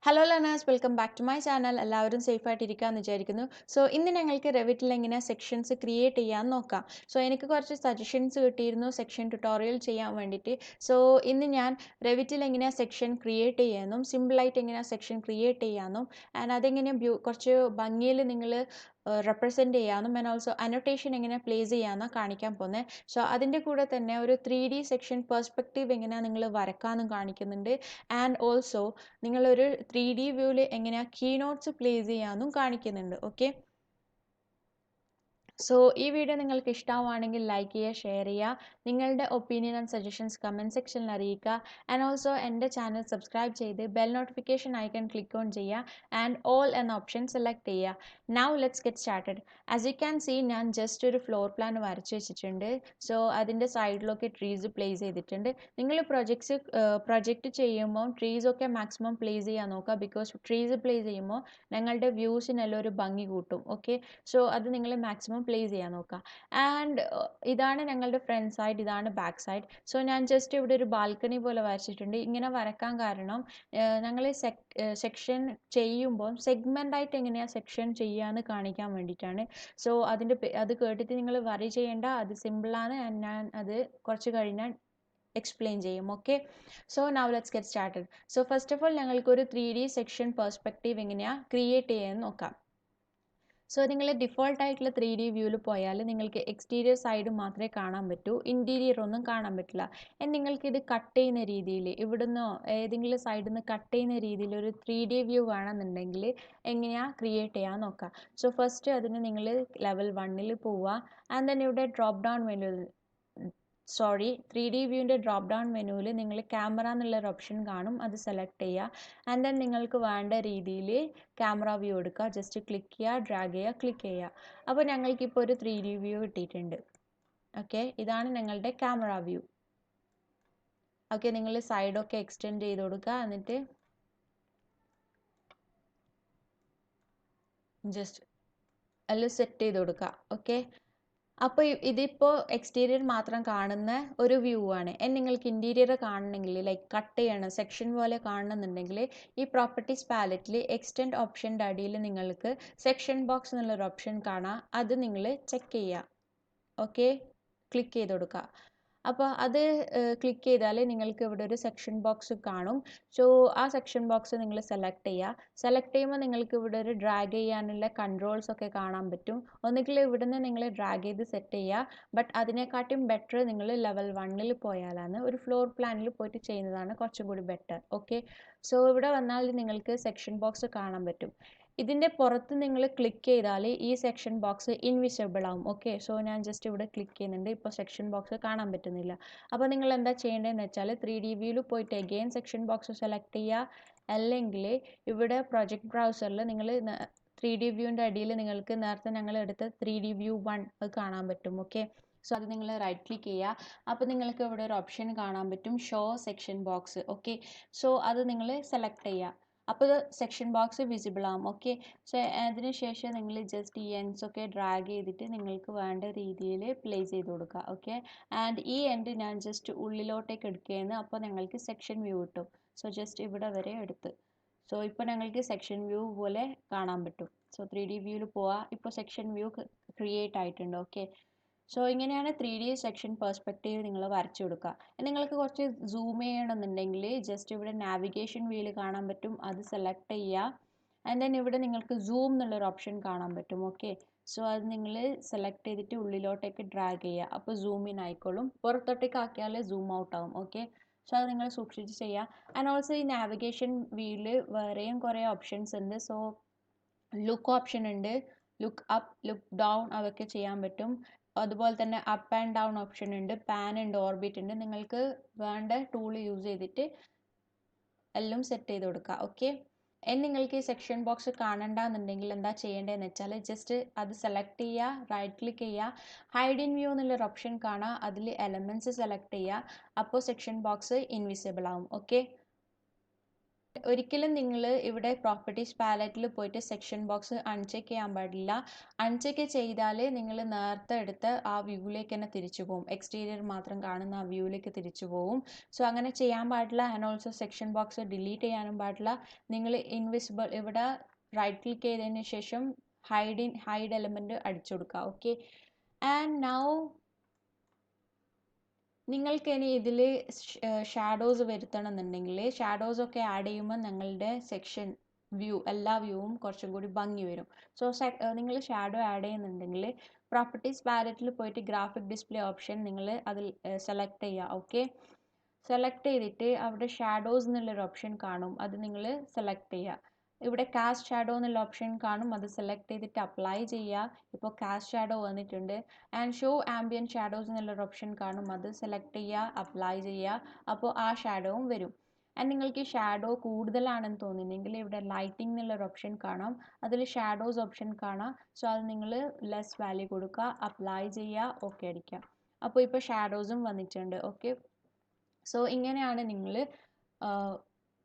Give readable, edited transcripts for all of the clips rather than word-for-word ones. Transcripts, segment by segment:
Hello learners, welcome back to my channel. എല്ലാവരും safe ആയിട്ടിരിക്കാമെന്ന് വിചാരിക്കുന്നു. സോ ഇന്ന് ഞങ്ങൾക്ക് റെവിറ്റിൽ എങ്ങനെ സെക്ഷൻസ് ക്രിയേറ്റ് ചെയ്യാമെന്ന് നോക്കാം. സോ എനിക്ക് കുറച്ച് സജഷൻസ് കിട്ടിയിരുന്നു സെക്ഷൻ ട്യൂട്ടോറിയൽ ചെയ്യാൻ വേണ്ടിയിട്ട്. സോ ഇന്ന് ഞാൻ റെവിറ്റിൽ എങ്ങനെ സെക്ഷൻ ക്രിയേറ്റ് ചെയ്യാമെന്നും സിമ്പിളായിട്ട് എങ്ങനെ സെക്ഷൻ ക്രിയേറ്റ് ചെയ്യാമെന്നും ആൻഡ് അതെങ്ങനെ കുറച്ച് ഭംഗിയിൽ നിങ്ങൾ റെപ്രസെൻറ്റ് ചെയ്യാമെന്നും ആൻഡ് ഓൾസോ അനോട്ടേഷൻ എങ്ങനെ പ്ലേസ് ചെയ്യാമെന്നാണ് കാണിക്കാൻ പോകുന്നത്. സോ അതിൻ്റെ കൂടെ തന്നെ ഒരു 3D സെക്ഷൻ പെർസ്പെക്റ്റീവ് എങ്ങനെയാണ് നിങ്ങൾ വരക്കാമെന്നും കാണിക്കുന്നുണ്ട്. ആൻഡ് ഓൾസോ നിങ്ങളൊരു 3D വ്യൂവിൽ എങ്ങനെയാണ് കീ നോട്ട്സ് പ്ലേസ് ചെയ്യാമെന്നും കാണിക്കുന്നുണ്ട്. ഓക്കെ, സോ ഈ വീഡിയോ നിങ്ങൾക്ക് ഇഷ്ടമാവുകയാണെങ്കിൽ ലൈക്ക് ചെയ്യുക, ഷെയർ ചെയ്യുക, നിങ്ങളുടെ ഒപ്പീനിയൻ ആൻഡ് സജഷൻസ് കമൻറ്റ് സെക്ഷനിൽ അറിയിക്കുക. ആൻഡ് ഓൾസോ എൻ്റെ ചാനൽ സബ്സ്ക്രൈബ് ചെയ്ത് bell notification icon click on ചെയ്യുക ആൻഡ് ഓൾ എന്ന ഓപ്ഷൻ സെലക്ട് ചെയ്യുക. Now let's get started. As you can see, ഞാൻ ജസ്റ്റ് ഒരു ഫ്ലോർ പ്ലാൻ വരച്ച് വെച്ചിട്ടുണ്ട്. സോ അതിൻ്റെ സൈഡിലൊക്കെ ട്രീസ് പ്ലേസ് ചെയ്തിട്ടുണ്ട്. നിങ്ങൾ പ്രൊജക്റ്റ് ചെയ്യുമ്പോൾ ട്രീസൊക്കെ മാക്സിമം പ്ലേസ് ചെയ്യാൻ നോക്കുക. ബിക്കോസ് ട്രീസ് പ്ലേസ് ചെയ്യുമ്പോൾ ഞങ്ങളുടെ വ്യൂസിനെല്ലാം ഒരു ഭംഗി കൂട്ടും. ഓക്കെ, സോ അത് നിങ്ങൾ മാക്സിമം പ്ലേസ് ചെയ്യാൻ നോക്കുക. ആൻഡ് ഇതാണ് ഞങ്ങളുടെ ഫ്രണ്ട് സൈഡ്, ഇതാണ് ബാക്ക് സൈഡ്. സോ ഞാൻ ജസ്റ്റ് ഇവിടെ ഒരു ബാൽക്കണി പോലെ വരച്ചിട്ടുണ്ട്. ഇങ്ങനെ വരക്കാൻ കാരണം ഞങ്ങൾ സെക്ഷൻ ചെയ്യുമ്പോൾ സെഗ്മെൻ്റ് ആയിട്ട് എങ്ങനെയാണ് സെക്ഷൻ ചെയ്യാന്ന് കാണിക്കാൻ വേണ്ടിയിട്ടാണ്. സോ അത് കേട്ടിട്ട് നിങ്ങൾ വറി ചെയ്യേണ്ട, അത് സിമ്പിളാണ്. ഞാൻ അത് കുറച്ച് കഴിഞ്ഞാൽ എക്സ്പ്ലെയിൻ ചെയ്യും. Okay, so now let's get started. So first of all ഞങ്ങൾക്കൊരു 3D സെക്ഷൻ പെർസ്പെക്റ്റീവ് എങ്ങനെയാണ് ക്രിയേറ്റ് ചെയ്യാൻ നോക്കാം. സോ നിങ്ങൾ ഡിഫോൾട്ടായിട്ടുള്ള 3D വ്യൂവിൽ പോയാൽ നിങ്ങൾക്ക് എക്സ്റ്റീരിയർ സൈഡ് മാത്രമേ കാണാൻ പറ്റൂ, ഇൻറ്റീരിയർ ഒന്നും കാണാൻ പറ്റില്ല. നിങ്ങൾക്കിത് കട്ട് ചെയ്യുന്ന രീതിയിൽ ഇവിടുന്ന് ഏതെങ്കിലും സൈഡിൽ നിന്ന് കട്ട് ചെയ്യുന്ന രീതിയിൽ ഒരു 3D വ്യൂ വേണമെന്നുണ്ടെങ്കിൽ എങ്ങനെയാണ് ക്രിയേറ്റ് ചെയ്യാൻ നോക്കാം. സോ ഫസ്റ്റ് അതിന് നിങ്ങൾ ലെവൽ 1 പോവുക. ആൻഡ് ദെൻ ഇവിടെ ഡ്രോപ്പ് ഡൗൺ മെനു, 3D വ്യൂവിൻ്റെ ഡ്രോപ്പ് ഡൗൺ മെനുവിൽ നിങ്ങൾ ക്യാമറ എന്നുള്ളൊരു ഓപ്ഷൻ കാണും, അത് സെലക്ട് ചെയ്യുക. ആൻഡ് ദെൻ നിങ്ങൾക്ക് വേണ്ട രീതിയിൽ ക്യാമറ വ്യൂ എടുക്കുക. ജസ്റ്റ് ക്ലിക്ക് ചെയ്യുക, ഡ്രാഗ് ചെയ്യുക, ക്ലിക്ക് ചെയ്യുക. അപ്പോൾ ഞങ്ങൾക്കിപ്പോൾ ഒരു 3D വ്യൂ കിട്ടിയിട്ടുണ്ട്. ഓക്കെ, ഇതാണ് ഞങ്ങളുടെ ക്യാമറ വ്യൂ. ഓക്കെ, നിങ്ങൾ സൈഡൊക്കെ എക്സ്റ്റെൻഡ് ചെയ്ത് കൊടുക്കുക. എന്നിട്ട് ജസ്റ്റ് എല്ലാം സെറ്റ് ചെയ്ത് കൊടുക്കുക. ഓക്കെ, അപ്പോൾ ഇതിപ്പോൾ എക്സ്റ്റീരിയർ മാത്രം കാണുന്ന ഒരു വ്യൂ ആണ്. നിങ്ങൾക്ക് ഇൻറ്റീരിയർ കാണണമെങ്കിൽ, ലൈക്ക് കട്ട് ചെയ്യണം, സെക്ഷൻ പോലെ കാണണമെന്നുണ്ടെങ്കിൽ ഈ പ്രോപ്പർട്ടീസ് പാലറ്റിൽ എക്സ്റ്റെൻഡ് ഓപ്ഷൻ്റെ അടിയിൽ നിങ്ങൾക്ക് സെക്ഷൻ ബോക്സ് എന്നുള്ളൊരു ഓപ്ഷൻ കാണാം. അത് നിങ്ങൾ ചെക്ക് ചെയ്യുക. ഓക്കെ, ക്ലിക്ക് ചെയ്ത് കൊടുക്കുക. അപ്പോൾ അത് ക്ലിക്ക് ചെയ്താൽ നിങ്ങൾക്ക് ഇവിടെ ഒരു സെക്ഷൻ ബോക്സ് കാണും. സോ ആ സെക്ഷൻ ബോക്സ് നിങ്ങൾ സെലക്ട് ചെയ്യുക. സെലക്ട് ചെയ്യുമ്പോൾ നിങ്ങൾക്ക് ഇവിടെ ഒരു ഡ്രാഗ് ചെയ്യാനുള്ള കൺട്രോൾസ് ഒക്കെ കാണാൻ പറ്റും. ഒന്നുകിൽ ഇവിടുന്ന് നിങ്ങൾ ഡ്രാഗ് ചെയ്ത് സെറ്റ് ചെയ്യുക. ബട്ട് അതിനെക്കാട്ടും ബെറ്റർ നിങ്ങൾ ലെവൽ 1 പോയാലാണ്, ഒരു ഫ്ലോർ പ്ലാനിൽ പോയിട്ട് ചെയ്യുന്നതാണ് കുറച്ചും കൂടി ബെറ്റർ. ഓക്കെ, സോ ഇവിടെ വന്നാൽ നിങ്ങൾക്ക് സെക്ഷൻ ബോക്സ് കാണാൻ പറ്റും. ഇതിൻ്റെ പുറത്ത് നിങ്ങൾ ക്ലിക്ക് ചെയ്താൽ ഈ സെക്ഷൻ ബോക്സ് ഇൻവിസിബിൾ ആവും. ഓക്കെ, സോ ഞാൻ ജസ്റ്റ് ഇവിടെ ക്ലിക്ക് ചെയ്യുന്നുണ്ട്. ഇപ്പോൾ സെക്ഷൻ ബോക്സ് കാണാൻ പറ്റുന്നില്ല. അപ്പോൾ നിങ്ങൾ എന്താ ചെയ്യേണ്ടതെന്ന് വെച്ചാൽ 3D വ്യൂവിൽ പോയിട്ട് അഗെയിൻ സെക്ഷൻ ബോക്സ് സെലക്ട് ചെയ്യുക. അല്ലെങ്കിൽ ഇവിടെ പ്രൊജക്ട് ബ്രൗസറിൽ നിങ്ങൾ 3D വ്യൂവിൻ്റെ അടിയിൽ നിങ്ങൾക്ക് നേരത്തെ ഞങ്ങൾ എടുത്ത 3D വ്യൂ 1 അത് കാണാൻ പറ്റും. ഓക്കെ, സോ അത് നിങ്ങൾ റൈറ്റ് ക്ലിക്ക് ചെയ്യുക. അപ്പോൾ നിങ്ങൾക്ക് ഇവിടെ ഒരു ഓപ്ഷൻ കാണാൻ പറ്റും, show section box. Okay, so അത് നിങ്ങൾ സെലക്ട് ചെയ്യുക. അപ്പോൾ സെക്ഷൻ ബോക്സ് വിസിബിൾ ആവും. ഓക്കെ, സോ അതിന് ശേഷം നിങ്ങൾ ജസ്റ്റ് ഈ എൻഡ്സ് ഒക്കെ ഡ്രാഗ് ചെയ്തിട്ട് നിങ്ങൾക്ക് വേണ്ട രീതിയിൽ പ്ലേസ് ചെയ്ത് കൊടുക്കുക. ഓക്കെ, ആൻഡ് ഈ എൻഡ് ഞാൻ ജസ്റ്റ് ഉള്ളിലോട്ടേക്ക് എടുക്കുകയാണ്. അപ്പോൾ ഞങ്ങൾക്ക് സെക്ഷൻ വ്യൂ കിട്ടും. സോ ജസ്റ്റ് ഇവിടെ വരെ എടുത്ത്, സോ ഇപ്പോൾ ഞങ്ങൾക്ക് സെക്ഷൻ വ്യൂ പോലെ കാണാൻ പറ്റും. സോ 3D വ്യൂവിൽ പോവുക. ഇപ്പോൾ സെക്ഷൻ വ്യൂ ക്രിയേറ്റ് ആയിട്ടുണ്ട്. ഓക്കെ, സോ ഇങ്ങനെയാണ് 3D സെക്ഷൻ പെർസ്പെക്റ്റീവ് നിങ്ങൾ വരച്ചു കൊടുക്കുക. നിങ്ങൾക്ക് കുറച്ച് സൂം ചെയ്യണമെന്നുണ്ടെങ്കിൽ ജസ്റ്റ് ഇവിടെ നാവിഗേഷൻ വീൽ കാണാൻ പറ്റും, അത് സെലക്ട് ചെയ്യുക. ആൻഡ് ദെൻ ഇവിടെ നിങ്ങൾക്ക് സൂം എന്നുള്ളൊരു ഓപ്ഷൻ കാണാൻ പറ്റും. ഓക്കെ, സോ അത് നിങ്ങൾ സെലക്ട് ചെയ്തിട്ട് ഉള്ളിലോട്ടേക്ക് ഡ്രാഗ് ചെയ്യുക. അപ്പോൾ സൂം ഇൻ ആയിക്കോളും. പുറത്തോട്ടേക്ക് ആക്കിയാൽ സൂം ഔട്ട് ആവും. ഓക്കെ, സോ അത് നിങ്ങൾ സൂക്ഷിച്ച് ചെയ്യുക. ആൻഡ് ഓൾസോ ഈ നാവിഗേഷൻ വീലിൽ വേറെയും കുറേ ഓപ്ഷൻസ് ഉണ്ട്. സോ ലുക്ക് ഓപ്ഷൻ ഉണ്ട്, ലുക്ക് അപ്പ്, ലുക്ക് ഡൗൺ, അതൊക്കെ ചെയ്യാൻ പറ്റും. അതുപോലെ തന്നെ അപ്പ് ആൻഡ് ഡൗൺ ഓപ്ഷൻ ഉണ്ട്, പാൻ ഉണ്ട്, ഓർബിറ്റ് ഉണ്ട്. നിങ്ങൾക്ക് വേണ്ട ടൂൾ യൂസ് ചെയ്തിട്ട് എല്ലാം സെറ്റ് ചെയ്ത് കൊടുക്കുക. ഓക്കെ, നിങ്ങൾക്ക് ഈ സെക്ഷൻ ബോക്സ് കാണണ്ടെന്നുണ്ടെങ്കിൽ എന്താ ചെയ്യേണ്ടതെന്ന് വെച്ചാൽ ജസ്റ്റ് അത് സെലക്ട് ചെയ്യുക, റൈറ്റ് ക്ലിക്ക് ചെയ്യുക, ഹൈഡ് ഇൻ വ്യൂ എന്നുള്ളൊരു ഓപ്ഷൻ കാണാം, അതിൽ എലമെൻറ്റ്സ് സെലക്ട് ചെയ്യുക. അപ്പോൾ സെക്ഷൻ ബോക്സ് ഇൻവിസിബിൾ ആവും. ഓക്കെ, ഒരിക്കലും നിങ്ങൾ ഇവിടെ പ്രോപ്പർട്ടീസ് പാലറ്റിൽ പോയിട്ട് സെക്ഷൻ ബോക്സ് അൺചെക്ക് ചെയ്യാൻ പാടില്ല. അൺചെക്ക് ചെയ്താൽ നിങ്ങൾ നേരത്തെ എടുത്ത ആ വ്യൂവിലേക്ക് തന്നെ തിരിച്ചു പോകും, എക്സ്റ്റീരിയർ മാത്രം കാണുന്ന ആ വ്യൂവിലേക്ക് തിരിച്ചു പോകും. സോ അങ്ങനെ ചെയ്യാൻ പാടില്ല. And also section box delete ചെയ്യാനും പാടില്ല. നിങ്ങൾ ഇൻവിസിബിൾ ഇവിടെ റൈറ്റ് ക്ലിക്ക് ചെയ്തതിന് ശേഷം ഹൈഡ് എലമെൻറ്റ് അടിച്ചു കൊടുക്കുക. ഓക്കെ, ആൻഡ് നൗ നിങ്ങൾക്ക് ഇനി ഇതിൽ ഷാഡോസ് വരുത്തണം എന്നുണ്ടെങ്കിൽ ഷാഡോസ് ഒക്കെ ആഡ് ചെയ്യുമ്പോൾ ഞങ്ങളുടെ സെക്ഷൻ എല്ലാ വ്യൂവും കുറച്ചും കൂടി ഭംഗി വരും. സോ നിങ്ങൾ ഷാഡോ ആഡ് ചെയ്യുന്നുണ്ടെങ്കിൽ പ്രോപ്പർട്ടീസ് പാലറ്റിൽ പോയിട്ട് ഗ്രാഫിക് ഡിസ്പ്ലേ ഓപ്ഷൻ നിങ്ങൾ അതിൽ സെലക്ട് ചെയ്യുക. ഓക്കെ, സെലക്ട് ചെയ്തിട്ട് അവിടെ ഷാഡോസ് എന്നുള്ളൊരു ഓപ്ഷൻ കാണും, അത് നിങ്ങൾ സെലക്ട് ചെയ്യുക. ഇവിടെ കാസ്റ്റ് ഷാഡോ എന്നുള്ള ഓപ്ഷൻ കാണും, അത് സെലക്ട് ചെയ്തിട്ട് അപ്ലൈ ചെയ്യുക. ഇപ്പോൾ കാസ്റ്റ് ഷാഡോ വന്നിട്ടുണ്ട്. ആൻഡ് ഷോ ആംബിയൻ ഷാഡോസ് എന്നുള്ളൊരു ഓപ്ഷൻ കാണും, അത് സെലക്ട് ചെയ്യുക, അപ്ലൈ ചെയ്യുക. അപ്പോൾ ആ ഷാഡോവും വരും. ആൻഡ് നിങ്ങൾക്ക് ഷാഡോ കൂടുതലാണെന്ന് തോന്നുന്നുണ്ടെങ്കിൽ ഇവിടെ ലൈറ്റിംഗ് എന്നുള്ളൊരു ഓപ്ഷൻ കാണാം, അതിൽ ഷാഡോസ് ഓപ്ഷൻ കാണാം. സോ അത് നിങ്ങൾ ലെസ് വാല്യൂ കൊടുക്കുക, അപ്ലൈ ചെയ്യുക, ഓക്കെ അടിക്കുക. അപ്പോൾ ഇപ്പോൾ ഷാഡോസും വന്നിട്ടുണ്ട്. ഓക്കെ, സോ ഇങ്ങനെയാണ് നിങ്ങൾ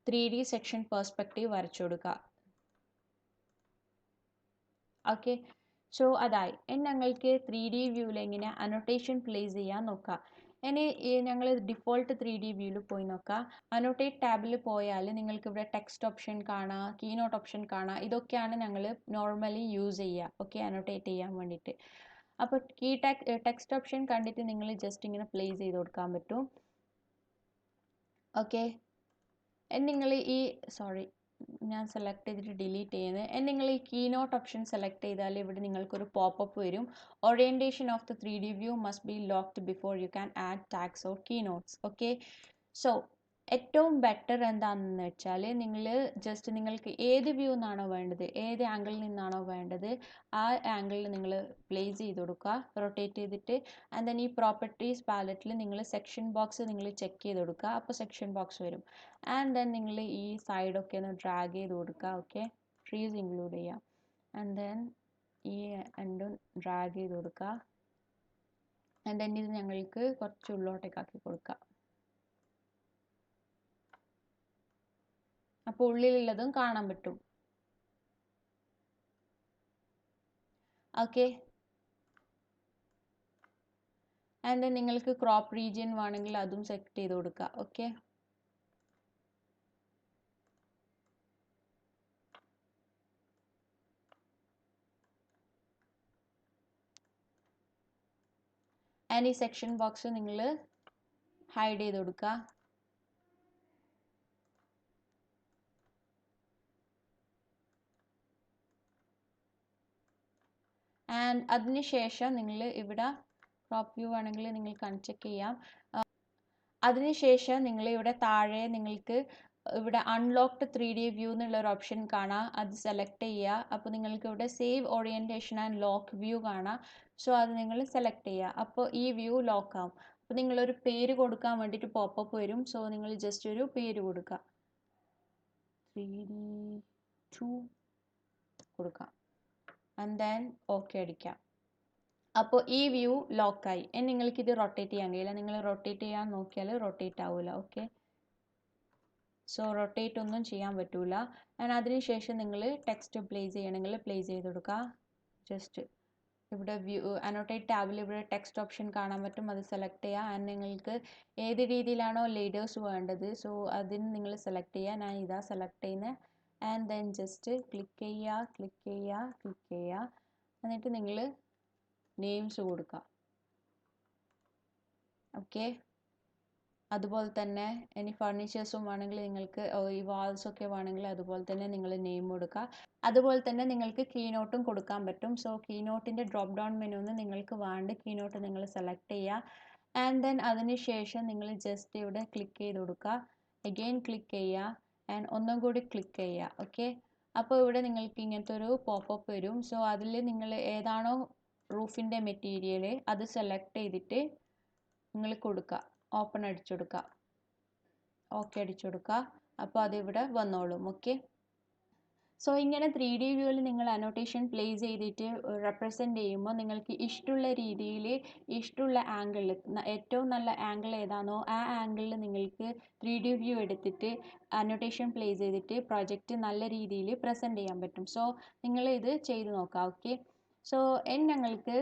3D സെക്ഷൻ പെർസ്പെക്റ്റീവ് വരച്ചു കൊടുക്കുക. ഓക്കെ, സോ അതായി. ഇനി ഞങ്ങൾക്ക് 3D വ്യൂവിൽ എങ്ങനെ അനോട്ടേഷൻ പ്ലേസ് ചെയ്യാൻ നോക്കാം. ഇനി ഞങ്ങൾ ഡിഫോൾട്ട് 3D വ്യൂവിൽ പോയി നോക്കാം. അനോട്ടേറ്റ് ടാബിൽ പോയാൽ നിങ്ങൾക്ക് ഇവിടെ ടെക്സ്റ്റ് ഓപ്ഷൻ കാണാം, കീനോട്ട് ഓപ്ഷൻ കാണാം. ഇതൊക്കെയാണ് ഞങ്ങൾ നോർമലി യൂസ് ചെയ്യുക. ഓക്കെ, അനോട്ടേറ്റ് ചെയ്യാൻ വേണ്ടിയിട്ട്. അപ്പോൾ ടെക്സ്റ്റ് ഓപ്ഷൻ കണ്ടിട്ട് നിങ്ങൾ ജസ്റ്റ് ഇങ്ങനെ പ്ലേസ് ചെയ്ത് കൊടുക്കാൻ പറ്റും. ഓക്കെ, നിങ്ങൾ ഈ ഞാൻ സെലക്ട് ചെയ്തിട്ട് ഡിലീറ്റ് ചെയ്യുന്നത്. നിങ്ങൾ ഈ കീനോട്ട് ഓപ്ഷൻ സെലക്ട് ചെയ്താൽ ഇവിടെ നിങ്ങൾക്കൊരു പോപ്പപ്പ് വരും. Orientation of the 3D view must be locked before you can add tags or keynotes. Okay, so ഏറ്റവും ബെറ്റർ എന്താണെന്ന് വെച്ചാൽ നിങ്ങൾ ജസ്റ്റ് നിങ്ങൾക്ക് ഏത് വ്യൂ നിന്നാണോ വേണ്ടത്, ഏത് ആംഗിളിൽ നിന്നാണോ വേണ്ടത്, ആ ആംഗിളിൽ നിങ്ങൾ പ്ലേസ് ചെയ്ത് കൊടുക്കുക, റൊട്ടേറ്റ് ചെയ്തിട്ട്. ആൻഡ് ദെൻ ഈ പ്രോപ്പർട്ടീസ് പാലറ്റിൽ നിങ്ങൾ സെക്ഷൻ ബോക്സ് നിങ്ങൾ ചെക്ക് ചെയ്ത് കൊടുക്കുക, അപ്പോൾ സെക്ഷൻ ബോക്സ് വരും. ആൻഡ് ദെൻ നിങ്ങൾ ഈ സൈഡൊക്കെ ഒന്ന് ഡ്രാഗ് ചെയ്ത് കൊടുക്കുക. ഓക്കെ, ട്രീസ് ഇൻക്ലൂഡ് ചെയ്യുക. ആൻഡ് ദെൻ ഈ എൻഡും ഡ്രാഗ് ചെയ്ത് കൊടുക്കുക. ആൻഡ് ദെൻ ഇത് ഞങ്ങൾക്ക് കുറച്ച് ഉള്ളോട്ടേക്ക് ആക്കി കൊടുക്കുക. അപ്പോൾ ഉള്ളിലുള്ളതും കാണാൻ പറ്റും. ഓക്കെ, ആൻഡ് ദെൻ നിങ്ങൾക്ക് ക്രോപ്പ് റീജിയൻ വേണമെങ്കിൽ അതും സെറ്റ് ചെയ്ത് കൊടുക്കുക. ഓക്കെ, ആൻഡ് ഈ സെക്ഷൻ ബോക്സ് നിങ്ങൾ ഹൈഡ് ചെയ്ത് കൊടുക്കുക. ആൻഡ് അതിനുശേഷം നിങ്ങൾ ഇവിടെ ക്രോപ്പ് വ്യൂ ആണെങ്കിൽ നിങ്ങൾക്ക് അൺചെക്ക് ചെയ്യാം. അതിനുശേഷം നിങ്ങൾ ഇവിടെ താഴെ നിങ്ങൾക്ക് ഇവിടെ അൺലോക്ക്ഡ് 3D വ്യൂ എന്നുള്ളൊരു ഓപ്ഷൻ കാണാം, അത് സെലക്ട് ചെയ്യുക. അപ്പോൾ നിങ്ങൾക്ക് ഇവിടെ save orientation and lock view കാണാം. സോ അത് നിങ്ങൾ സെലക്ട് ചെയ്യുക, അപ്പോൾ ഈ വ്യൂ ലോക്ക് ആവും. അപ്പോൾ നിങ്ങളൊരു പേര് കൊടുക്കാൻ വേണ്ടിയിട്ട് പോപ്പപ്പ് വരും. സോ നിങ്ങൾ ജസ്റ്റ് ഒരു പേര് കൊടുക്കുക, 3D2 കൊടുക്കാം. ആൻഡ് ദെൻ ഓക്കെ അടിക്കാം. അപ്പോൾ ഈ വ്യൂ ലോക്കായി. നിങ്ങൾക്ക് ഇത് റൊട്ടേറ്റ് ചെയ്യാൻ കഴിയില്ല, നിങ്ങൾ റൊട്ടേറ്റ് ചെയ്യാൻ നോക്കിയാൽ റൊട്ടേറ്റ് ആവില്ല. ഓക്കെ, സോ റൊട്ടേറ്റ് ഒന്നും ചെയ്യാൻ പറ്റൂല. ആൻഡ് അതിനുശേഷം നിങ്ങൾ ടെക്സ്റ്റ് പ്ലേസ് ചെയ്യണമെങ്കിൽ പ്ലേസ് ചെയ്ത് കൊടുക്കുക. ജസ്റ്റ് ഇവിടെ വ്യൂ അനോട്ടേറ്റ് ടാബിൽ ഇവിടെ ടെക്സ്റ്റ് ഓപ്ഷൻ കാണാൻ പറ്റും, അത് സെലക്ട് ചെയ്യുക. ആൻഡ് നിങ്ങൾക്ക് ഏത് രീതിയിലാണോ ലേഡേഴ്സ് വേണ്ടത്, സോ അതിന് നിങ്ങൾ സെലക്ട് ചെയ്യുക. ഞാൻ ഇതാ സെലക്ട് ചെയ്യുന്നത്. ആൻഡ് ദെൻ ജസ്റ്റ് ക്ലിക്ക് ചെയ്യുക, ക്ലിക്ക് ചെയ്യുക, ക്ലിക്ക് ചെയ്യുക. എന്നിട്ട് നിങ്ങൾ നെയിംസ് കൊടുക്കുക. ഓക്കെ, അതുപോലെ തന്നെ ഇനി ഫർണിച്ചേഴ്സും വേണമെങ്കിൽ നിങ്ങൾക്ക് ഈ വാൾസൊക്കെ വേണമെങ്കിൽ അതുപോലെ തന്നെ നിങ്ങൾ നെയിം കൊടുക്കുക. അതുപോലെ തന്നെ നിങ്ങൾക്ക് കീനോട്ടും കൊടുക്കാൻ പറ്റും. സോ കീനോട്ടിൻ്റെ ഡ്രോപ്പ് ഡൗൺ മെനുന്ന് നിങ്ങൾക്ക് വേണ്ട കീനോട്ട് നിങ്ങൾ സെലക്ട് ചെയ്യുക. ആൻഡ് ദെൻ അതിനുശേഷം നിങ്ങൾ ജസ്റ്റ് ഇവിടെ ക്ലിക്ക് ചെയ്ത് കൊടുക്കുക, അഗെയിൻ ക്ലിക്ക് ചെയ്യുക, ആൻഡ് ഒന്നും കൂടി ക്ലിക്ക് ചെയ്യുക. ഓക്കെ, അപ്പോൾ ഇവിടെ നിങ്ങൾക്ക് ഇങ്ങനത്തെ ഒരു പോപ്പപ്പ് വരും. സോ അതിൽ നിങ്ങൾ ഏതാണോ റൂഫിൻ്റെ മെറ്റീരിയൽ അത് സെലക്ട് ചെയ്തിട്ട് നിങ്ങൾ കൊടുക്കുക, ഓപ്പൺ അടിച്ചു കൊടുക്കുക, ഓക്കെ അടിച്ചു കൊടുക്കുക. അപ്പോൾ അതിവിടെ വന്നോളും. ഓക്കെ, സോ ഇങ്ങനെ 3D വ്യൂവിൽ നിങ്ങൾ അനോട്ടേഷൻ പ്ലേസ് ചെയ്തിട്ട് റെപ്രസെൻറ്റ് ചെയ്യുമ്പോൾ നിങ്ങൾക്ക് ഇഷ്ടമുള്ള രീതിയിൽ ഇഷ്ടമുള്ള ആംഗിളിൽ ഏറ്റവും നല്ല ആംഗിൾ ഏതാണോ ആ ആംഗിളിൽ നിങ്ങൾക്ക് 3D വ്യൂ എടുത്തിട്ട് അനോട്ടേഷൻ പ്ലേസ് ചെയ്തിട്ട് പ്രൊജക്റ്റ് നല്ല രീതിയിൽ പ്രസൻറ്റ് ചെയ്യാൻ പറ്റും. സോ നിങ്ങൾ ഇത് ചെയ്ത് നോക്കാം. ഓക്കെ, സോ ഞങ്ങൾക്ക്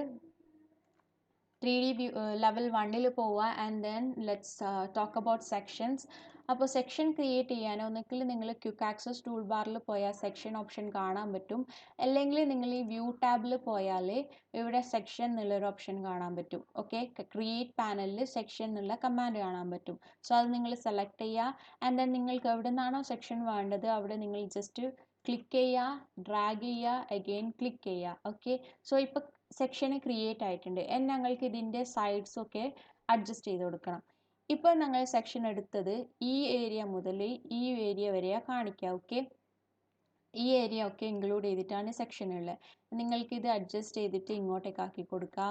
3D വ്യൂ ലെവൽ 1ൽ പോവുക. And then let's talk about sections. അപ്പോൾ സെക്ഷൻ ക്രിയേറ്റ് ചെയ്യാൻ ഒന്നുകിൽ നിങ്ങൾ ക്വിക്ക് ആക്സസ് ടൂൾ ബാറിൽ പോയാൽ സെക്ഷൻ ഓപ്ഷൻ കാണാൻ പറ്റും, അല്ലെങ്കിൽ നിങ്ങൾ ഈ വ്യൂ ടാബിൽ പോയാൽ ഇവിടെ സെക്ഷൻ എന്നുള്ളൊരു ഓപ്ഷൻ കാണാൻ പറ്റും. ഓക്കെ, ക്രിയേറ്റ് പാനലിൽ സെക്ഷൻ എന്നുള്ള കമാൻഡ് കാണാൻ പറ്റും. സോ അത് നിങ്ങൾ സെലക്ട് ചെയ്യുക. ആൻഡ് ദെൻ നിങ്ങൾക്ക് എവിടെ നിന്നാണോ സെക്ഷൻ വേണ്ടത് അവിടെ നിങ്ങൾ ജസ്റ്റ് ക്ലിക്ക് ചെയ്യുക, ഡ്രാഗ് ചെയ്യുക, അഗെയിൻ ക്ലിക്ക് ചെയ്യുക. ഓക്കെ, സോ ഇപ്പോൾ സെക്ഷന് ക്രിയേറ്റ് ആയിട്ടുണ്ട്. ഞങ്ങൾക്ക് ഇതിൻ്റെ സൈഡ്സ് ഒക്കെ അഡ്ജസ്റ്റ് ചെയ്ത് കൊടുക്കണം. ഇപ്പോൾ ഞങ്ങൾ സെക്ഷൻ എടുത്തത് ഈ ഏരിയ മുതൽ ഈ ഏരിയ വരെയാണ് കാണിക്കുക. ഓക്കെ, ഈ ഏരിയ ഒക്കെ ഇൻക്ലൂഡ് ചെയ്തിട്ടാണ് സെക്ഷൻ ഉള്ളത്. നിങ്ങൾക്ക് ഇത് അഡ്ജസ്റ്റ് ചെയ്തിട്ട് ഇങ്ങോട്ടേക്ക് ആക്കി കൊടുക്കുക,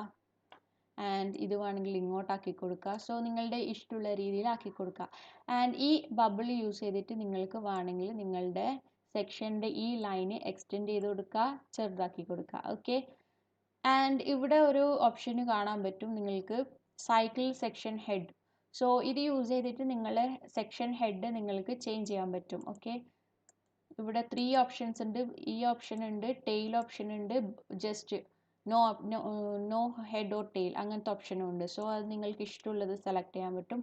ആൻഡ് ഇത് വേണമെങ്കിൽ ഇങ്ങോട്ടാക്കി കൊടുക്കുക. സോ നിങ്ങളുടെ ഇഷ്ടമുള്ള രീതിയിൽ ആക്കി കൊടുക്കുക. ആൻഡ് ഈ ബബിൾ യൂസ് ചെയ്തിട്ട് നിങ്ങൾക്ക് വേണമെങ്കിൽ നിങ്ങളുടെ സെക്ഷൻ്റെ ഈ ലൈന് എക്സ്റ്റെൻഡ് ചെയ്ത് കൊടുക്കുക, ചെറുതാക്കി കൊടുക്കുക. ഓക്കെ, ആൻഡ് ഇവിടെ ഒരു ഓപ്ഷന് കാണാൻ പറ്റും നിങ്ങൾക്ക് സൈക്കിൾ സെക്ഷൻ ഹെഡ്. സോ ഇത് യൂസ് ചെയ്തിട്ട് നിങ്ങളെ സെക്ഷൻ ഹെഡ് നിങ്ങൾക്ക് ചേഞ്ച് ചെയ്യാൻ പറ്റും. ഓക്കെ, ഇവിടെ 3 ഓപ്ഷൻസ് ഉണ്ട്. ഈ ഓപ്ഷൻ ഉണ്ട്, ടെയിൽ ഓപ്ഷൻ ഉണ്ട്, just no head or tail അങ്ങനത്തെ ഓപ്ഷനും ഉണ്ട്. സോ അത് നിങ്ങൾക്ക് ഇഷ്ടമുള്ളത് സെലക്ട് ചെയ്യാൻ പറ്റും.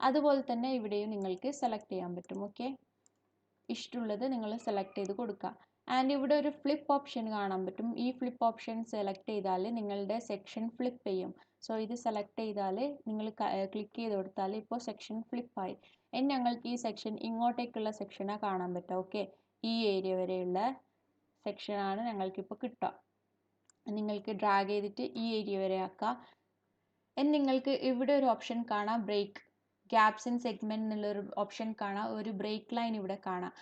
അതുപോലെ തന്നെ ഇവിടെയും നിങ്ങൾക്ക് സെലക്ട് ചെയ്യാൻ പറ്റും. ഓക്കെ, ഇഷ്ടമുള്ളത് നിങ്ങൾ സെലക്ട് ചെയ്ത് കൊടുക്കുക. ആൻഡ് ഇവിടെ ഒരു ഫ്ലിപ്പ് ഓപ്ഷൻ കാണാൻ പറ്റും. ഈ ഫ്ലിപ്പ് ഓപ്ഷൻ സെലക്ട് ചെയ്താൽ നിങ്ങളുടെ സെക്ഷൻ ഫ്ലിപ്പ് ചെയ്യും. സോ ഇത് സെലക്ട് ചെയ്താൽ നിങ്ങൾ ക്ലിക്ക് ചെയ്ത് കൊടുത്താൽ ഇപ്പോൾ സെക്ഷൻ ഫ്ലിപ്പായി. ഞങ്ങൾക്ക് ഈ സെക്ഷൻ ഇങ്ങോട്ടേക്കുള്ള സെക്ഷനാണ് കാണാൻ പറ്റുക. ഓക്കെ, ഈ ഏരിയ വരെയുള്ള സെക്ഷനാണ് ഞങ്ങൾക്കിപ്പോൾ കിട്ടുക. നിങ്ങൾക്ക് ഡ്രാഗ് ചെയ്തിട്ട് ഈ ഏരിയ വരെ ആക്കാം. നിങ്ങൾക്ക് ഇവിടെ ഒരു ഓപ്ഷൻ കാണാം, ബ്രേക്ക് ഗ്യാപ്സ് ഇൻ സെഗ്മെന്റ് എന്നുള്ളൊരു ഓപ്ഷൻ കാണാം. ഒരു ബ്രേക്ക് ലൈൻ ഇവിടെ കാണാം.